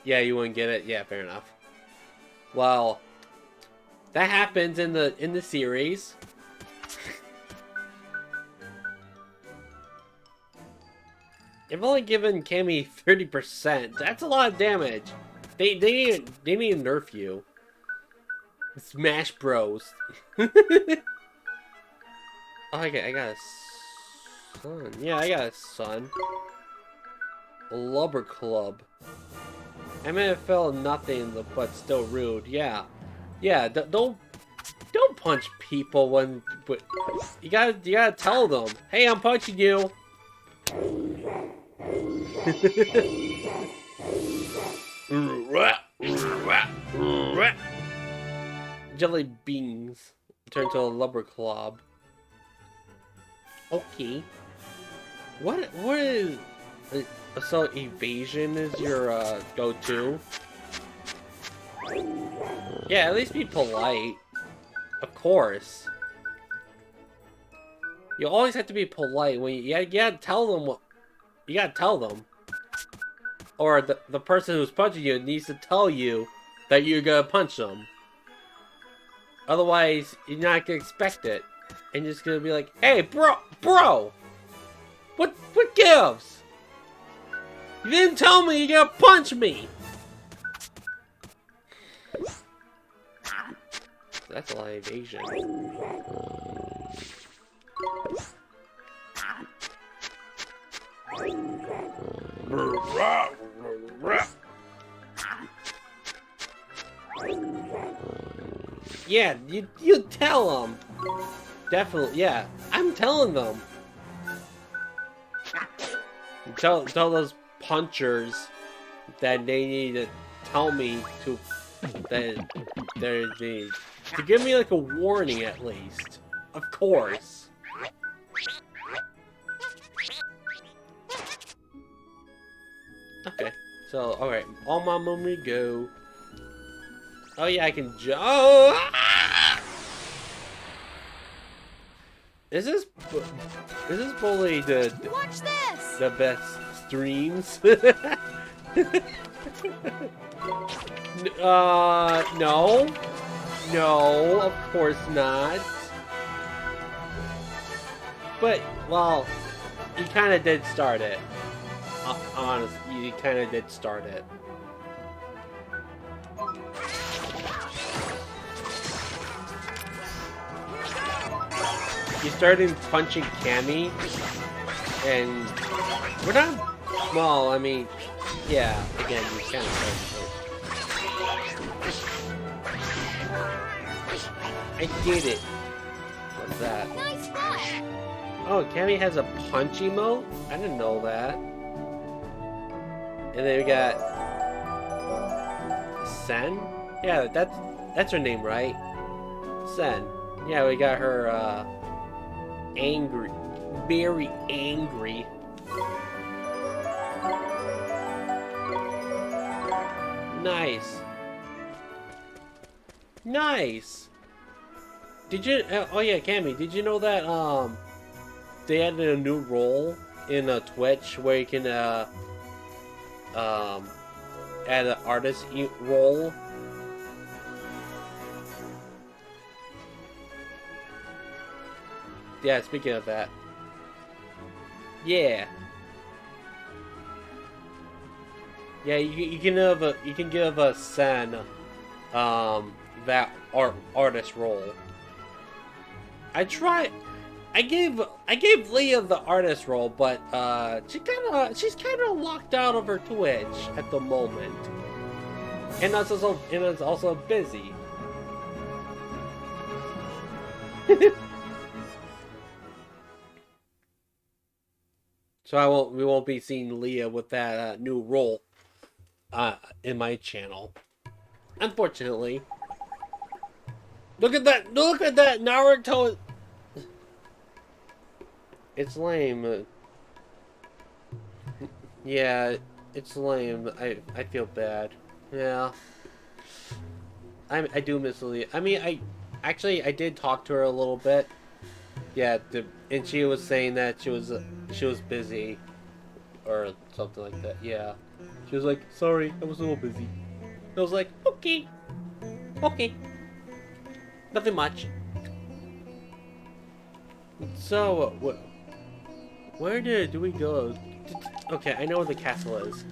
Yeah, you wouldn't get it? Yeah, fair enough. Well, that happens in the series. I've only given Cammy 30%. That's a lot of damage. They need to nerf you. Smash Bros. Okay, I got a son. Yeah, I got a son. A Lubber Club. I mean, it felt nothing, but still rude. Yeah, yeah. Don't punch people when. But you gotta tell them. Hey, I'm punching you. Jelly beans turn to a Lubber Club. Okay. What is so evasion is your go-to? Yeah, at least be polite. Of course. You always have to be polite when you gotta tell them what you gotta tell them. Or the person who's punching you needs to tell you that you're gonna punch them. Otherwise, you're not gonna expect it. And you're just gonna be like, hey, bro! What gives? You didn't tell me you're gonna punch me! That's a lot of evasion. Yeah, you tell them. Definitely, yeah. I'm telling them. Tell those punchers that they need to tell me to to give me like a warning at least. Of course. Okay. So, alright. On my memory, go. Oh yeah, I can Is this bully Watch this! the best streams? No. No, of course not. But, well, he kind of did start it. Honestly, he kind of did start it. He started punching Cammy, and we're not. Well, I mean, yeah. Again, you kind of. I get it. What's that? Nice one! Oh, Cammy has a punch emote? I didn't know that. And then we got Sen? Yeah, that's her name, right? Sen. Yeah, we got her angry. Very angry. Nice. Nice. Did you oh yeah, Cammy, did you know that they added a new role in Twitch where you can add an artist role? Yeah, speaking of that. Yeah. Yeah, you can give a Sen that artist role. I gave Leah the artist role, but she's kinda locked out of her Twitch at the moment. And it's also busy. So we won't be seeing Leah with that new role in my channel. Unfortunately. Look at that Naruto. It's lame. Yeah, it's lame. I feel bad. Yeah. I do miss Leah. I mean, I did talk to her a little bit. Yeah, and she was saying that she was busy or something like that. Yeah. She was like, "Sorry, I was a little busy." I was like, "Okay. Okay. Nothing much." So, where do we go? Okay, I know where the castle is.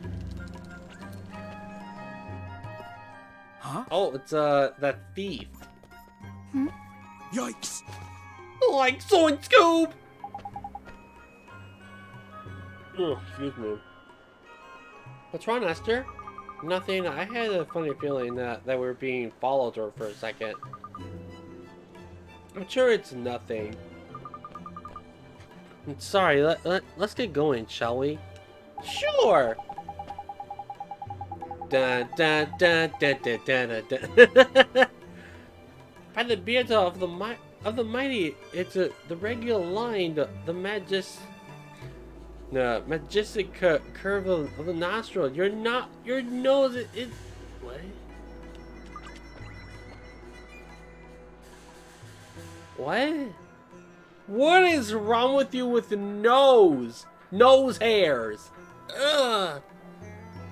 Huh? Oh, it's that thief. Yikes! Like so and Scoob. Oh, excuse me. What's wrong, Esther? Nothing. I had a funny feeling that we were being followed for a second. I'm sure it's nothing. I'm sorry. Let's get going, shall we? Sure. Dun dun dun dun dun dun dun. By the beards of the mighty, it's the regular line, the majestic curve of the nostril. Your nose is what? What? What is wrong with you with the nose? Nose hairs. Ugh.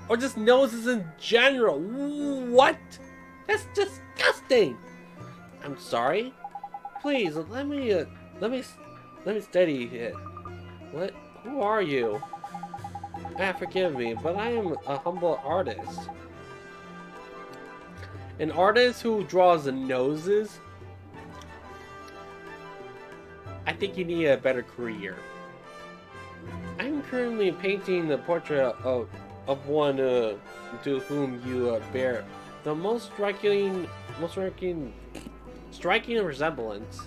Or just noses in general. What? That's disgusting. I'm sorry. Please let me study it. What? Who are you? Forgive me, but I am a humble artist. An artist who draws noses? I think you need a better career. I'm currently painting the portrait of one to whom you bear the most striking resemblance.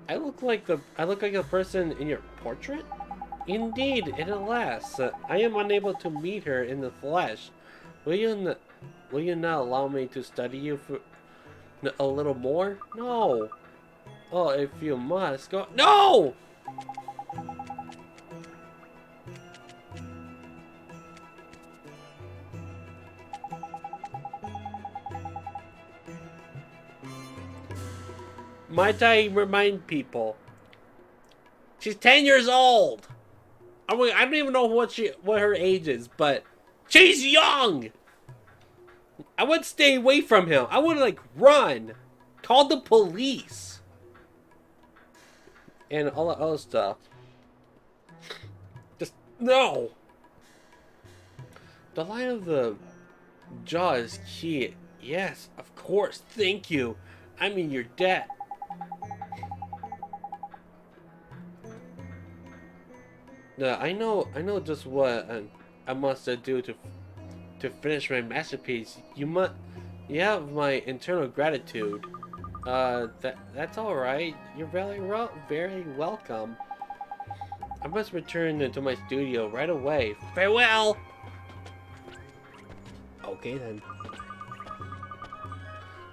I look like a person in your portrait? Indeed, and alas, I am unable to meet her in the flesh. Will you not allow me to study you for a little more? No. Oh, if you must go. No! Might I remind people? She's 10 years old. I don't even know what her age is, but she's young. I would stay away from him. I would like run, call the police, and all that other stuff. Just no. The line of the jaw is key. Yes, of course. Thank you. I mean, your debt. I know just what I must do to finish my masterpiece. You have my eternal gratitude. That's all right. You're very welcome. I must return to my studio right away. Farewell. Okay then.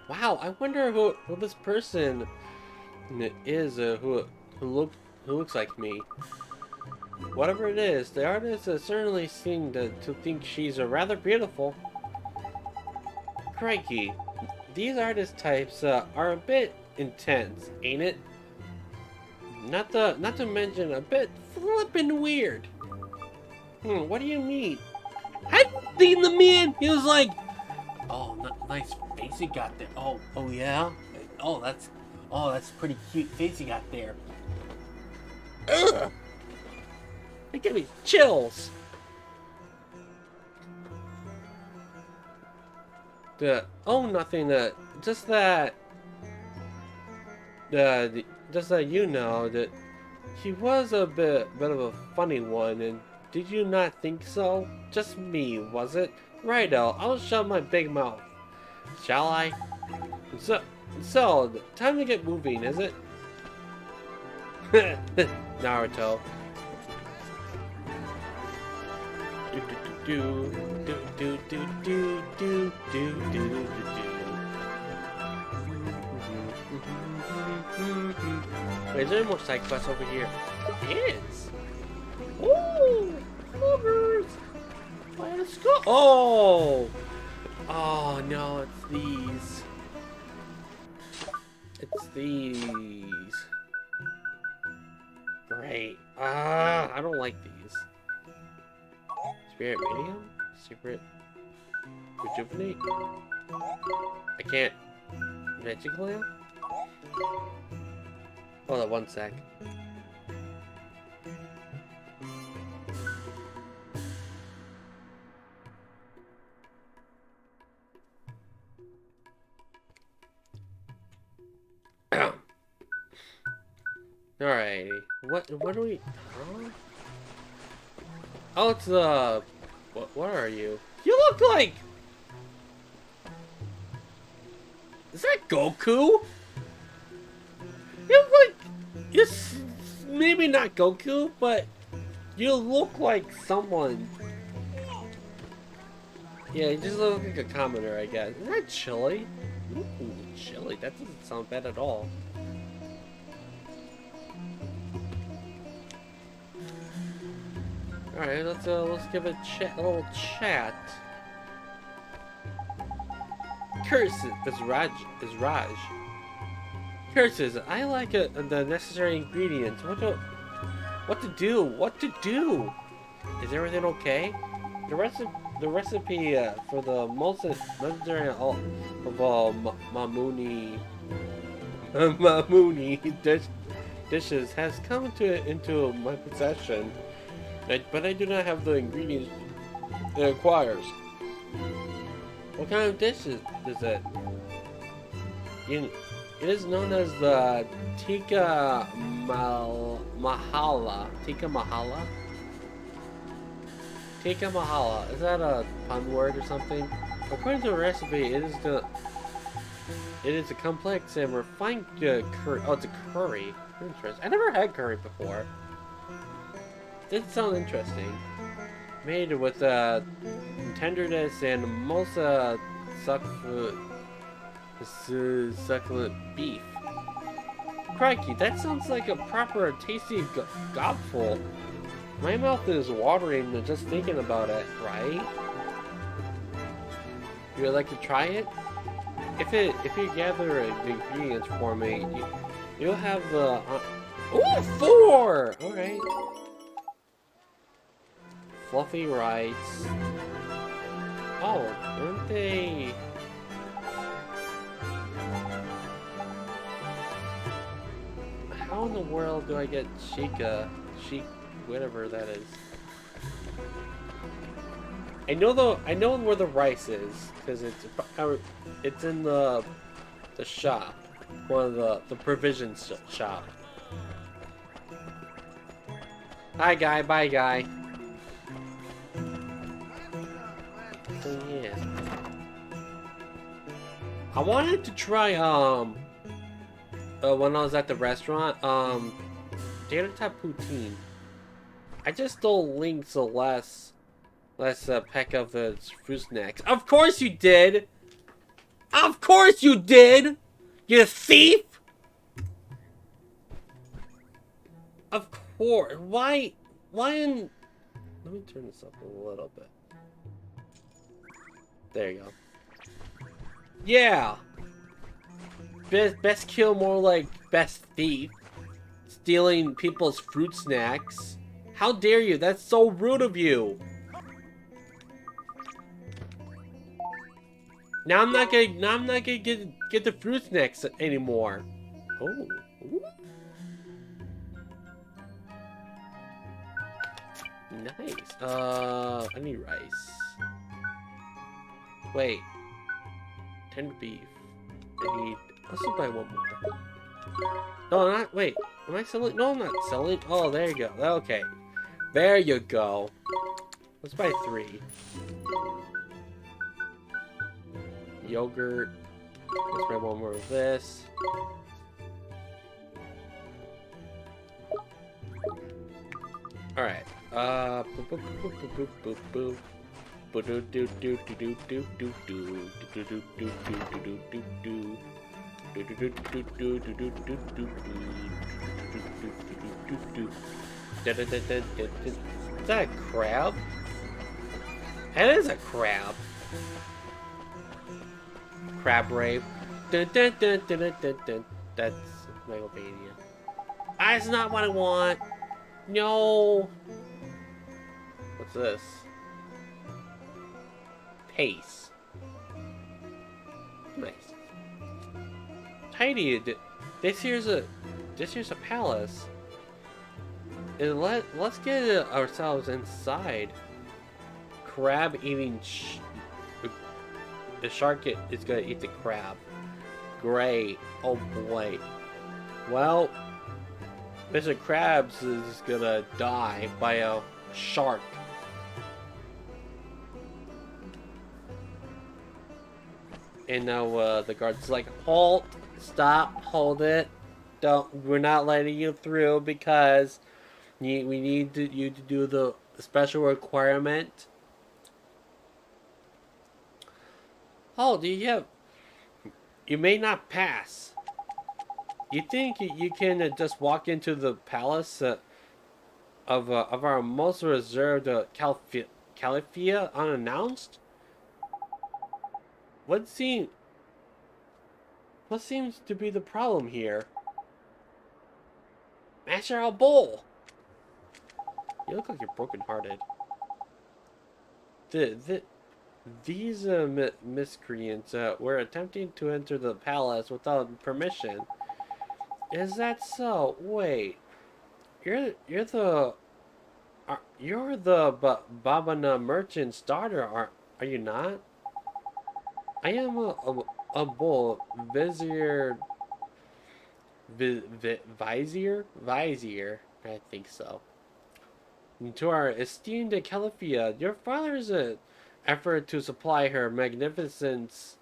Wow, I wonder who this person is who looks like me. Whatever it is, the artist certainly seemed to think she's rather beautiful. Crikey, these artist types are a bit intense, ain't it? Not to mention a bit flippin' weird. What do you mean? I've seen the man. He was like, oh, nice face he got there. Oh yeah. Oh, that's pretty cute face he got there. Ugh. It gave me chills. Nothing. Just that. Just that you know that he was a bit of a funny one, and did you not think so? Just me, was it? Righto, I'll shut my big mouth. Shall I? So, time to get moving, is it? Naruto. Wait, is there any more side quests over here? It is. Ooh, loggers. Let's go. Oh no, it's these. It's these. Great. I don't like these. Spirit medium? Secret rejuvenate? I can't magically? Hold on 1 sec. Alrighty. What do we... Huh? Oh, it's what are you? You look like... Is that Goku? You look like... It's maybe not Goku, but you look like someone. Yeah, you just look like a commoner, I guess. Isn't that chili? Ooh, chili. That doesn't sound bad at all. Alright, let's give it a little chat. Curses is Raj. Curses. I like the necessary ingredients. What to do? Is everything okay? The recipe for the most legendary of Mamuni dishes has come into my possession. But I do not have the ingredients it requires. What kind of dish is it? It is known as the Tikka Mahala. Tikka Mahala? Tikka Mahala. Is that a pun word or something? According to the recipe, it is a complex and refined curry. Oh, it's a curry. Interesting. I never had curry before. Did sound interesting. Made with tenderness and most succulent beef. Crikey, that sounds like a proper tasty gobful. My mouth is watering just thinking about it, right? You would like to try it? If you gather the ingredients for me, you'll have the... Ooh, 4! Alright. Fluffy rice. Oh, aren't they... How in the world do I get whatever that is? I know where the rice is because it's in the shop, one of the provision shop. Hi guy, bye guy. So yeah, I wanted to try when I was at the restaurant, tater tot poutine. I just stole Link's last peck of the fruit snacks. Of course you did! Of course you did! You thief! Of course. Why in... Let me turn this up a little bit. There you go. Yeah! Best kill, more like best thief. Stealing people's fruit snacks. How dare you? That's so rude of you. Now I'm not gonna get the fruit snacks anymore. Oh. Ooh. Nice. I need rice. Wait. Tender beef. I need... Let's just buy one more. No, I'm not... Wait. Am I selling? No, I'm not selling. Oh, there you go. Okay. There you go. Let's buy 3. Yogurt. Let's buy one more of this. Alright. Boop, boop, boop, boop, boop, boop, Is that a crab? That is a crab. Crab rape. That's Megalomania. That's not what I want. No. What's this? Pace. Nice. Tidy. This here's a palace. And let's get ourselves inside. Crab eating. The shark is gonna eat the crab. Great. Oh boy. Well, Mr. Krabs is gonna die by a shark. And now the guard's like, halt, stop, hold it. We're not letting you through because we need you to do the special requirement. Oh, you may not pass. You think you can just walk into the palace of our most reserved Califia unannounced? What seems to be the problem here? Master Al Bull! You look like you're brokenhearted. These miscreants were attempting to enter the palace without permission. Is that so? Wait, you're the Babana merchant's daughter, are you not? I am a bull vizier. Vizier, I think so. And to our esteemed Califia, your father's effort to supply her magnificence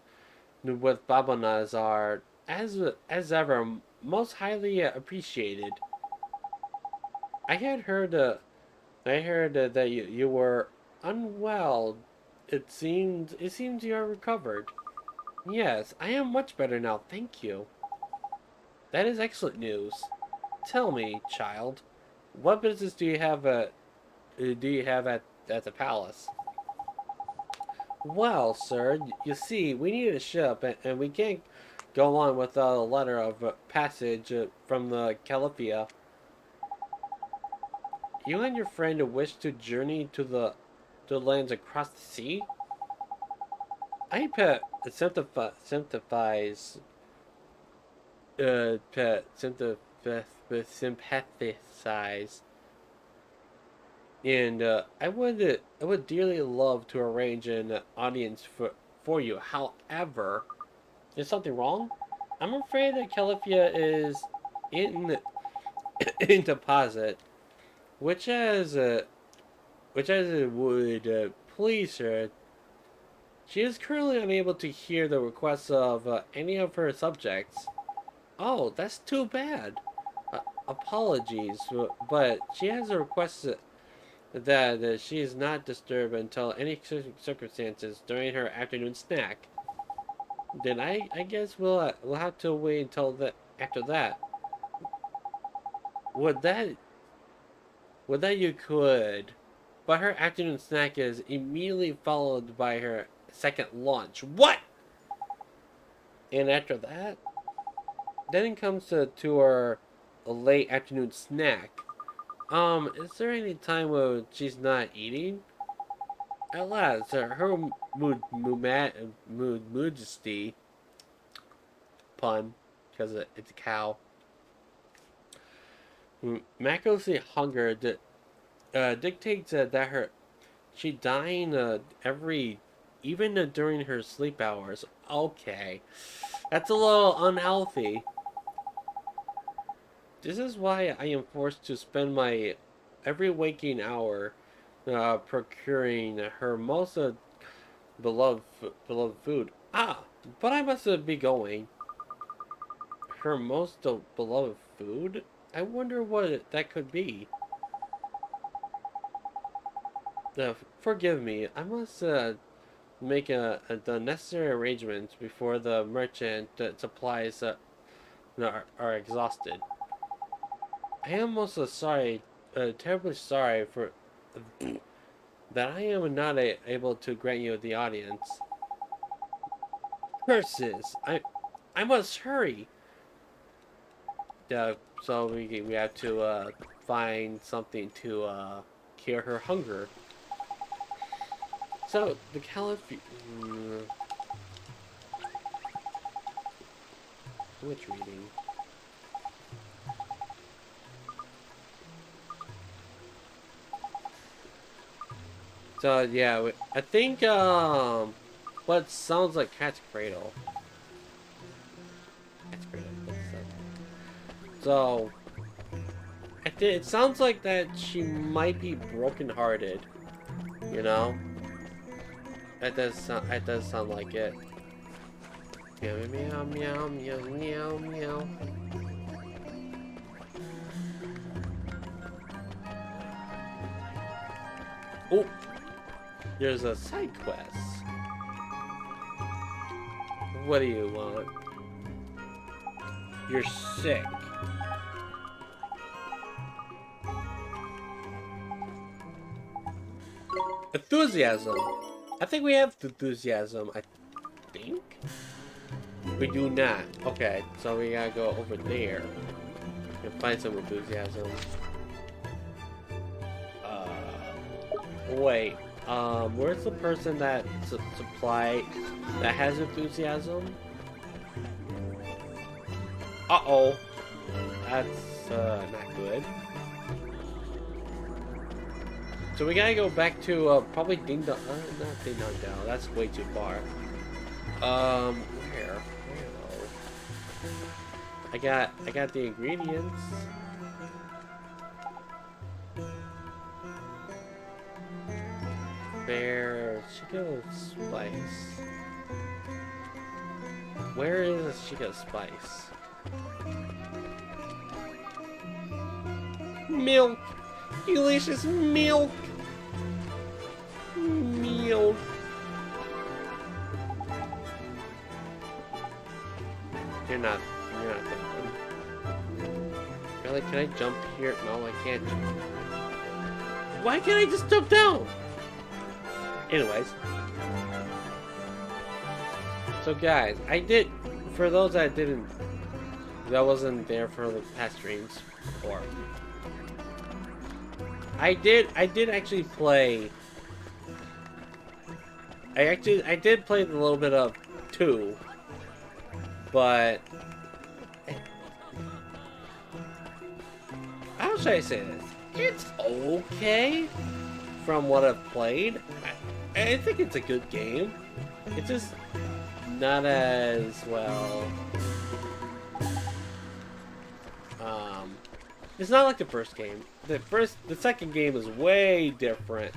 with babanas are, as ever, most highly appreciated. I had heard that you were unwell. It seems you are recovered. Yes, I am much better now, thank you. That is excellent news. Tell me, child, what business do you have at the palace? Well, sir, you see, we need a ship, and we can't go on without a letter of passage from the Califia. You and your friend wish to journey to the lands across the sea? I sympathize, and I would dearly love to arrange an audience for you. However, is something wrong? I'm afraid that Califia is in deposit, which as it would please her. She is currently unable to hear the requests of any of her subjects. Oh, that's too bad. Apologies, but she has a request that she is not disturbed until any circumstances during her afternoon snack. Then I guess we'll have to wait until after that. Would that would that you could, but her afternoon snack is immediately followed by her second lunch. What? And after that, then it comes to her late afternoon snack. Is there any time when she's not eating? At last, her majesty pun because it's a cow. Macrosy hunger dictates that she dying every even during her sleep hours. Okay, that's a little unhealthy. This is why I am forced to spend my every waking hour procuring her most beloved food. Ah, but I must be going. Her most beloved food? I wonder what that could be. Forgive me, I must make the necessary arrangements before the merchant supplies are exhausted. I am also sorry, terribly sorry for that I am not able to grant you the audience. Curses! I must hurry. So we have to find something to cure her hunger. So the caliph. Which reading? So yeah, I think what sounds like Cat's Cradle. Cat's Cradle. So it sounds like that she might be brokenhearted. You know, that does sound like it. Meow meow meow meow meow meow. Oh, there's a side quest. What do you want? You're sick. Enthusiasm. I think we have enthusiasm. I think we do not. Okay, so we gotta go over there and find some enthusiasm. Wait. Where's the person that supply that has enthusiasm? Uh-oh. That's not good. So we gotta go back to probably Ding Dong. Not Ding Dong Down. That's way too far. Where? I got the ingredients. There, Chico Spice. Where is Chico Spice? Milk! Delicious milk! Milk! You're not the one. Really, can I jump here? No, I can't jump. Why can't I just jump down? Anyways. So guys, for those that wasn't there for the past streams, or I did actually play. I did play a little bit of 2, but how should I say this? It's okay from what I've played. I think it's a good game. It's just not as well. It's not like the first game. The second game is way different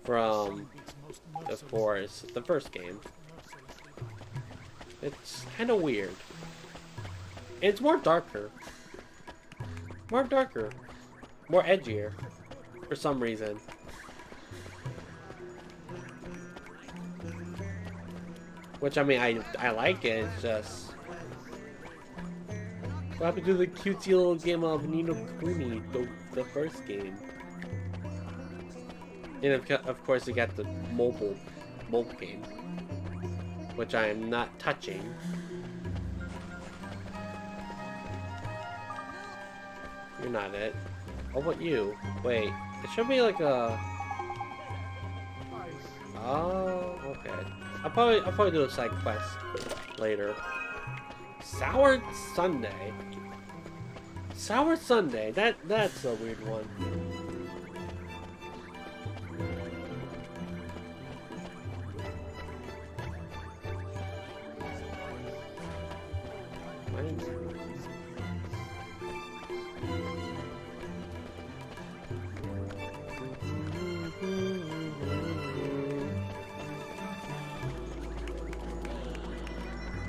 from, of course, the first game. It's kind of weird. It's more darker. More darker. More edgier. For some reason. Which, I mean, I like it, it's just... What happened to the cutesy little game of Nino Kuni, the first game? And of course, you got the mobile game. Which I am not touching. You're not it. How about you? Wait, it should be like a... Oh, okay. I'll probably do a side quest later. Sour Sunday. Sour Sunday. That's a weird one.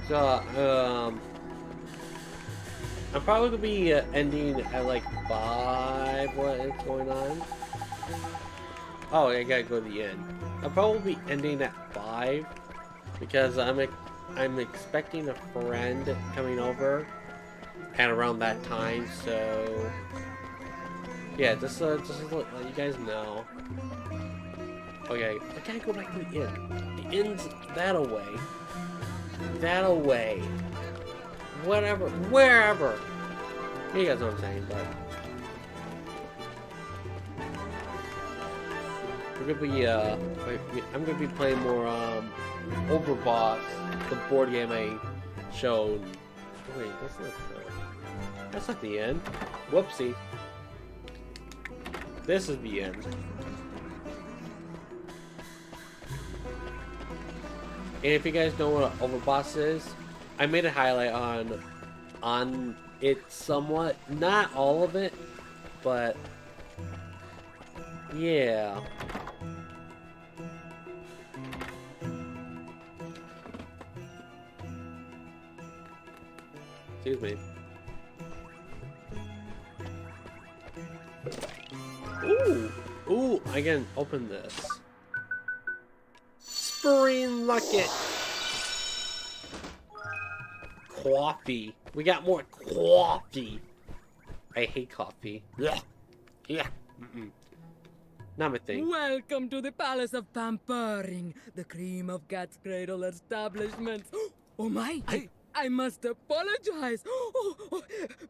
So, I'm probably gonna be ending at like 5. What is going on? Oh, I gotta go to the end. I'll probably be ending at 5 because I'm expecting a friend coming over at around that time. So, yeah, just to let you guys know. Okay, I gotta go back to the inn. The inn's that away. That away. Whatever. Wherever. You guys know what I'm saying, but... We're gonna be, I'm gonna be playing more, Overboss, the board game I showed. Wait, that's not the end. Whoopsie. This is the end. And if you guys know what Overboss is, I made a highlight on it somewhat. Not all of it, but yeah. Excuse me. Ooh! Ooh, I can open this. Spring Bucket. Coffee. We got more coffee. I hate coffee. Yeah. Yeah. Not my thing. Welcome to the Palace of Pampering, the cream of Cat's Cradle establishment. Oh my! I must apologize.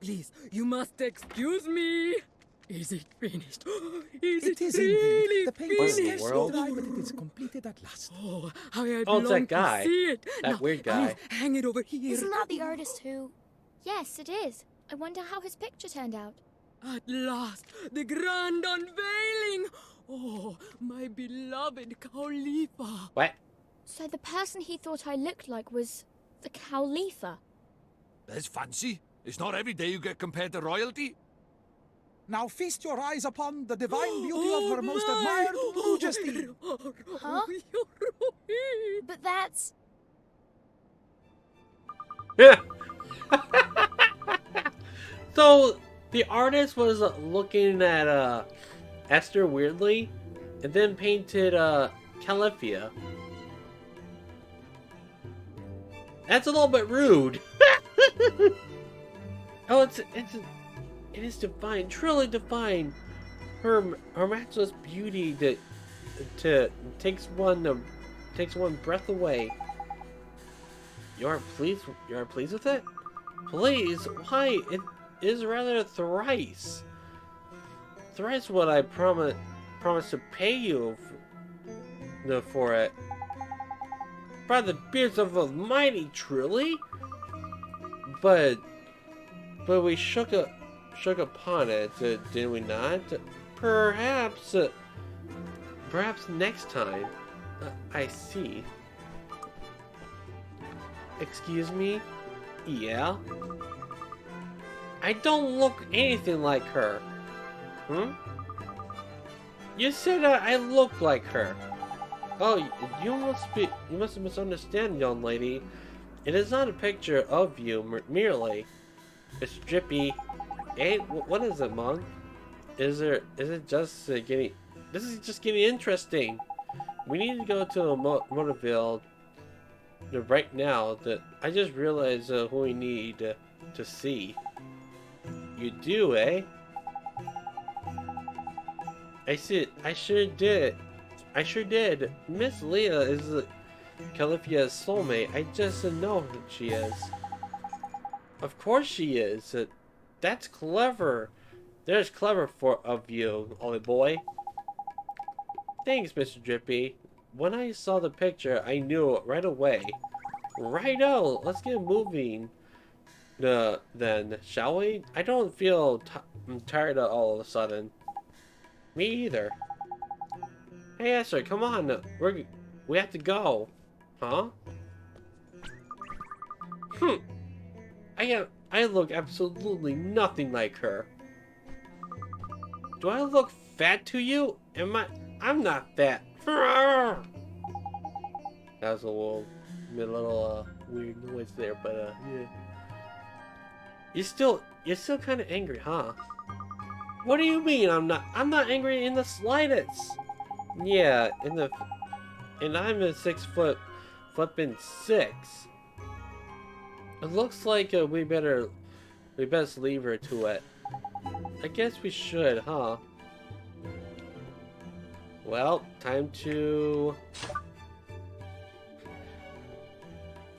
Please, you must excuse me. Is it finished? Is it really The paint What is in the scarcely world? dry, but it is completed at last. Oh, how I'd Oh, it's long that guy. to see it. That Now, weird guy. please, hang it over here. Isn't that the artist who... Yes, it is. I wonder how his picture turned out. At last, the grand unveiling. Oh, my beloved Khalifa. What? So the person he thought I looked like was the Khalifa. That's fancy. It's not every day you get compared to royalty. Now feast your eyes upon the divine beauty of her most admired majesty. Huh? But that's... Yeah. So the artist was looking at Esther weirdly, and then painted Califia. That's a little bit rude. Oh, it is divine, truly divine. Her matchless beauty that takes one breath away. You aren't pleased with it? Please? Why? It is rather thrice what I promised to pay you for it. By the beards of Almighty, truly. But we shook upon it, did we not? Perhaps next time. I see. Excuse me? Yeah? I don't look anything like her. Hmm? You said I look like her. Oh, you must misunderstand, young lady. It is not a picture of you merely. It's Drippy. Hey, what is it, Monk? Is it just getting... This is just getting interesting. We need to go to Motorville right now. I just realized who we need to see. You do, eh? I see. I sure did. I sure did. Miss Leah is Califia's soulmate. I just know who she is. Of course she is. That's clever. There's clever of you, Ollie boy. Thanks, Mr. Drippy. When I saw the picture, I knew right away. Righto, let's get moving. Then, shall we? I don't feel tired all of a sudden. Me either. Hey, Esther, come on. We have to go. Huh? I look absolutely nothing like her. Do I look fat to you? I'm not fat. That was a little weird noise there, but yeah. You're still kind of angry, huh? What do you mean I'm not angry in the slightest. Yeah, and I'm a 6 foot flippin' 6. It looks like we best leave her to it. I guess we should, huh? Well, time to...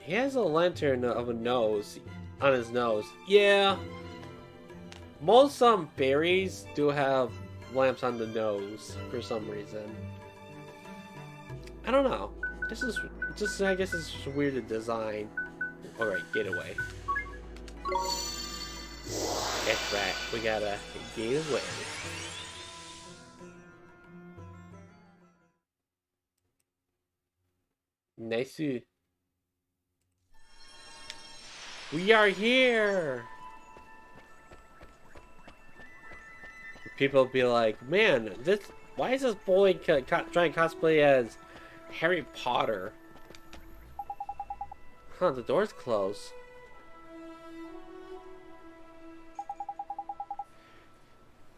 He has a lantern of a nose on his nose. Yeah. Most fairies do have lamps on the nose for some reason. I don't know. This is just, I guess it's just weird to design. Alright, get away. That's right, we gotta get away. Nice. We are here! People be like, man, why is this boy trying to cosplay as Harry Potter? Huh, the door's closed.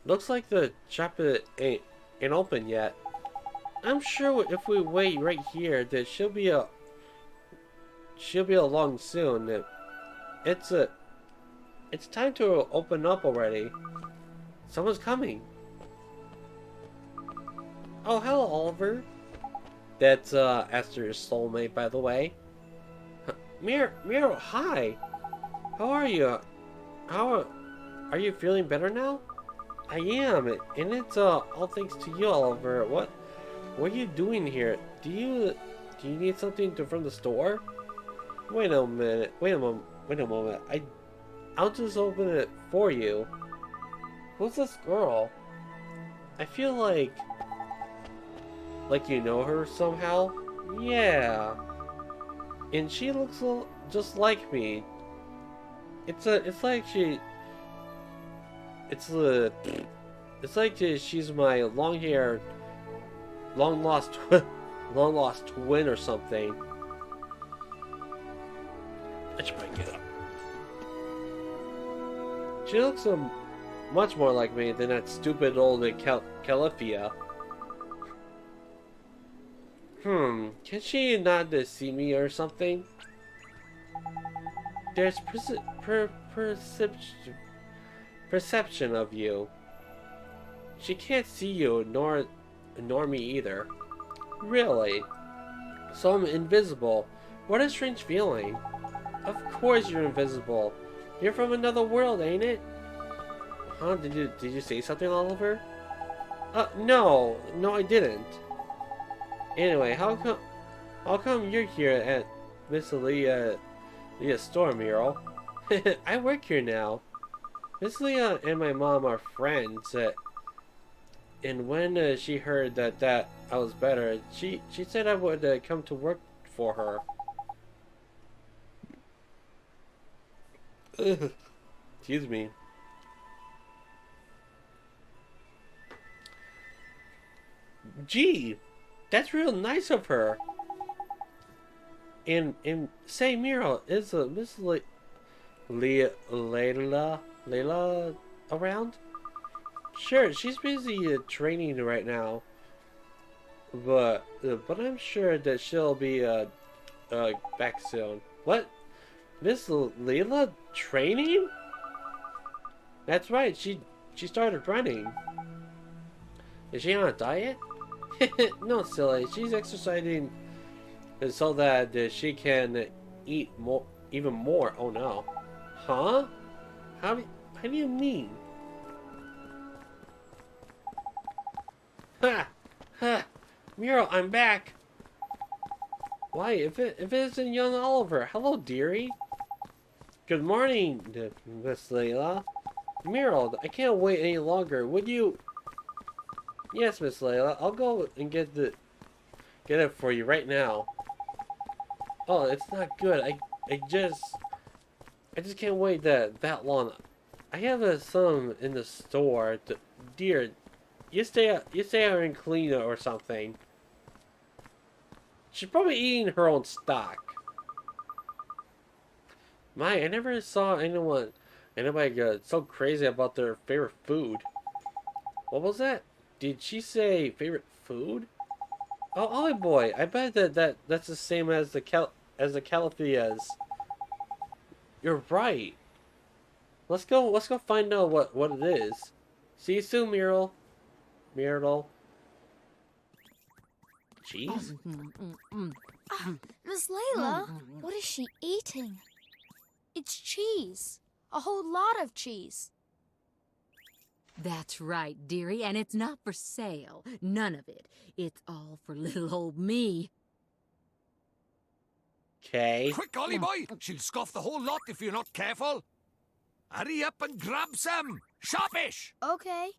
Looks like the shop ain't open yet. I'm sure if we wait right here, that she'll be along soon. It's time to open up already. Someone's coming. Oh, hello, Oliver. That's Esther's soulmate, by the way. Miro, hi. How are you? Are you feeling better now? I am, and it's all thanks to you, Oliver. What are you doing here? Do you need something from the store? Wait a minute. I'll just open it for you. Who's this girl? I feel like you know her somehow. Yeah. And she looks just like me. It's like she's my long-haired, long-lost twin or something. I should probably get up. She looks much more like me than that stupid old Califia. Can she not see me or something? There's perception of you. She can't see you, nor me either. Really? So I'm invisible. What a strange feeling. Of course you're invisible. You're from another world, ain't it? Huh? Did you say something, Oliver? No, I didn't. Anyway, how come you're here at Miss Leah's store, Miro? I work here now. Miss Leah and my mom are friends. And when she heard that I was better, she said I would come to work for her. Excuse me. Gee, that's real nice of her. And say, Miro, is Layla around? Sure, she's busy training right now, but I'm sure that she'll be back soon. What? Miss Layla training? That's right. She started running. Is she on a diet? No, silly. She's exercising so that she can eat more, even more. Oh no. Huh? How do you mean? Ha! Ha! Miro, I'm back! Why, if it isn't young Oliver. Hello, dearie. Good morning, Miss Layla. Miro, I can't wait any longer. Would you... Yes, Miss Layla. I'll go and get it for you right now. Oh, it's not good. I just can't wait that long. I have some in the store. Dear, you stay out and clean it or something. She's probably eating her own stock. I never saw anybody get so crazy about their favorite food. What was that? Did she say favorite food? Oh, Ollie boy, I bet that's the same as the Calatheas. You're right. Let's go find out what it is. See you soon, Myrtle. Cheese? Miss Layla, what is she eating? It's cheese. A whole lot of cheese. That's right, dearie, and it's not for sale. None of it. It's all for little old me. Okay. Quick, Ollie boy! She'll scoff the whole lot if you're not careful. Hurry up and grab some. Sharpish! Okay.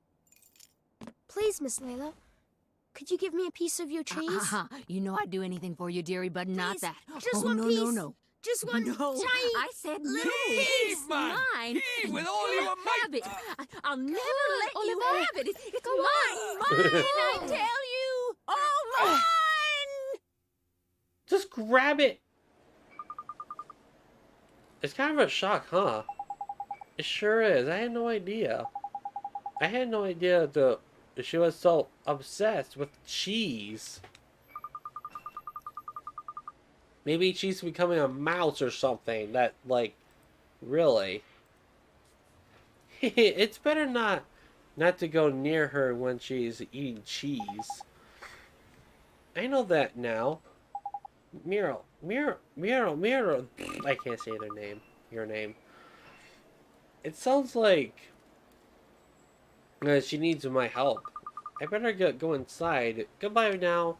Please, Miss Layla, could you give me a piece of your cheese? You know I'd do anything for you, dearrie, but not Please, that. just oh, one no, piece. No, no, Just one no. tiny I said no. little It's Heave, man! mine. Heave and with all you your have might. it. I'll never let you Oliver. have it. It's mine, I tell you. Oh, mine! Just grab it. It's kind of a shock, huh? It sure is. I had no idea. That she was so obsessed with cheese. Maybe she's becoming a mouse or something. That, like, really. It's better not to go near her when she's eating cheese. I know that now. Miro. I can't say their name. Your name. It sounds like she needs my help. I better go inside. Goodbye now.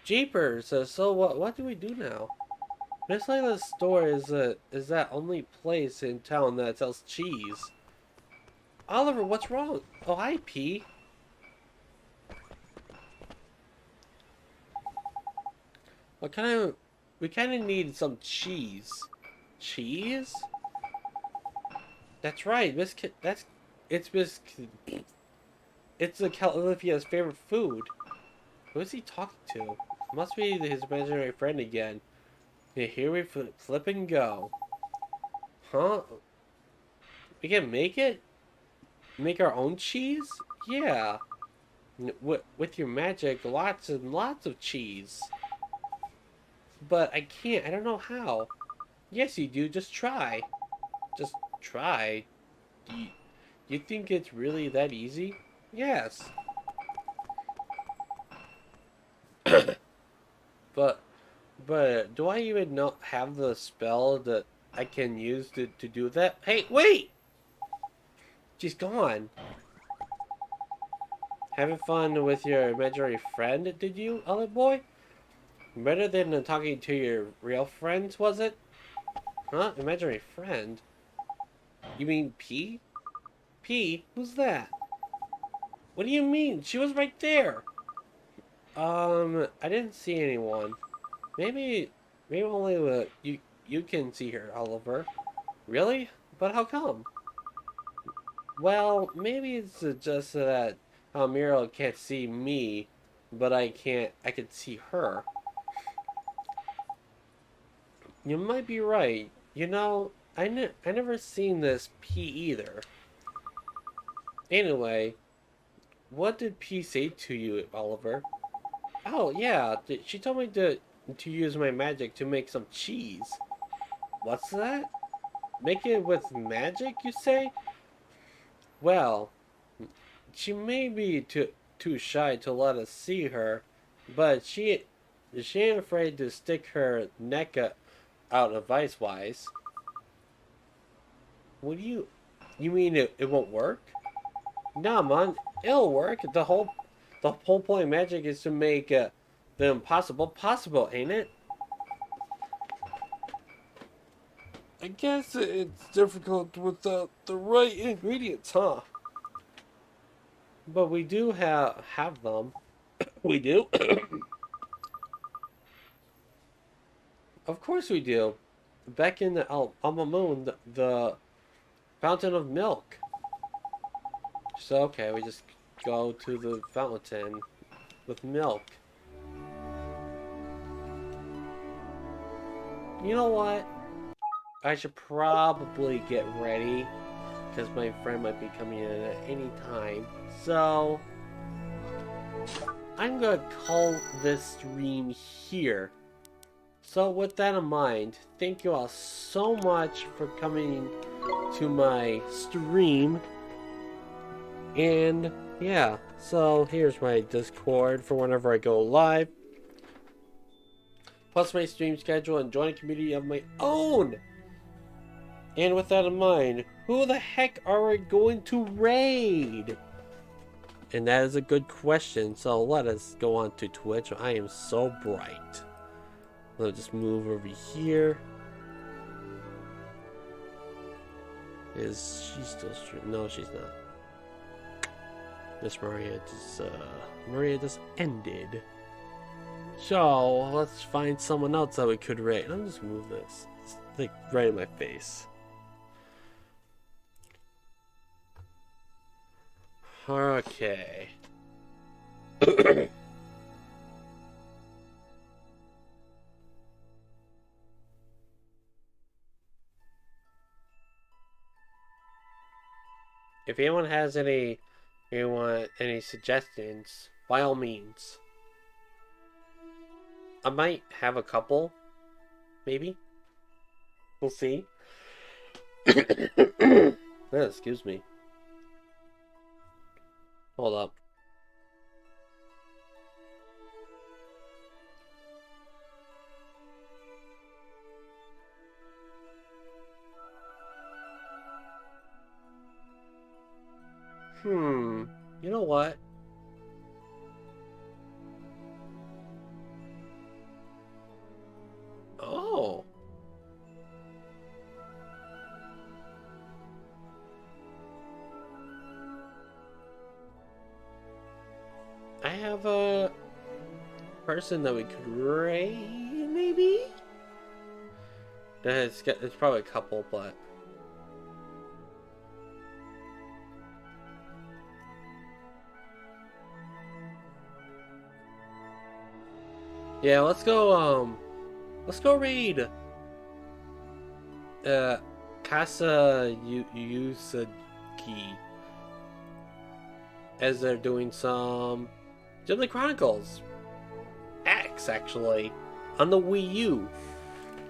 Jeepers. So what do we do now? Miss Layla's store is that only place in town that sells cheese. Oliver, what's wrong? Oh, hi, P. We kind of need some cheese. Cheese? That's right, it's the Califia's favorite food. Who is he talking to? Must be his imaginary friend again. Yeah, here we flip and go. Huh? We can make it? Make our own cheese? Yeah. With your magic, lots and lots of cheese. But I can't. I don't know how. Yes, you do. Just try. Just try. You think it's really that easy? Yes. But do I even have the spell that I can use to do that? Hey, wait! She's gone. Having fun with your imaginary friend, did you, Olive Boy? Better than talking to your real friends, was it? Huh? Imaginary friend? You mean P? P? Who's that? What do you mean? She was right there! I didn't see anyone. Maybe only you can see her, Oliver. Really? But how come? Well, maybe it's just that Muriel can't see me, but I can see her. You might be right. You know, I never seen this P either. Anyway, what did P say to you, Oliver? Oh, yeah, she told me to use my magic to make some cheese. What's that? Make it with magic, you say? Well, she may be too shy to let us see her, but she ain't afraid to stick her neck out advice-wise. What do you mean it won't work? Nah, man, it'll work. The whole point of magic is to make the impossible possible, ain't it? I guess it's difficult without the right ingredients, huh? But we do have them. We do. Of course we do. Back in the Alma Moon, the fountain of milk. So okay, we just go to the fountain with milk. You know what? I should probably get ready because my friend might be coming in at any time. So I'm gonna call this stream here. So with that in mind, thank you all so much for coming to my stream. And yeah, so here's my Discord for whenever I go live. Plus my stream schedule and join a community of my own. And with that in mind, who the heck are we going to raid? And that is a good question, so let us go on to Twitch. I am so bright. Let's just move over here. Is she still streaming? No, she's not. Miss Maria just ended. So let's find someone else that we could raid. I'll just move this. It's like right in my face. Okay. If anyone has any suggestions, by all means. I might have a couple, maybe. We'll see. Excuse me. Hold up. You know what? Oh. I have a person that we could raid, maybe? It's probably a couple, but... Yeah, let's go raid Casa Yusagi as they're doing some Ghibli Chronicles X, actually, on the Wii U.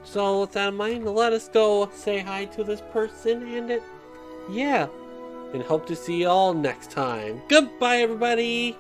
So with that in mind, let us go say hi to this person and yeah, and hope to see you all next time. Goodbye, everybody!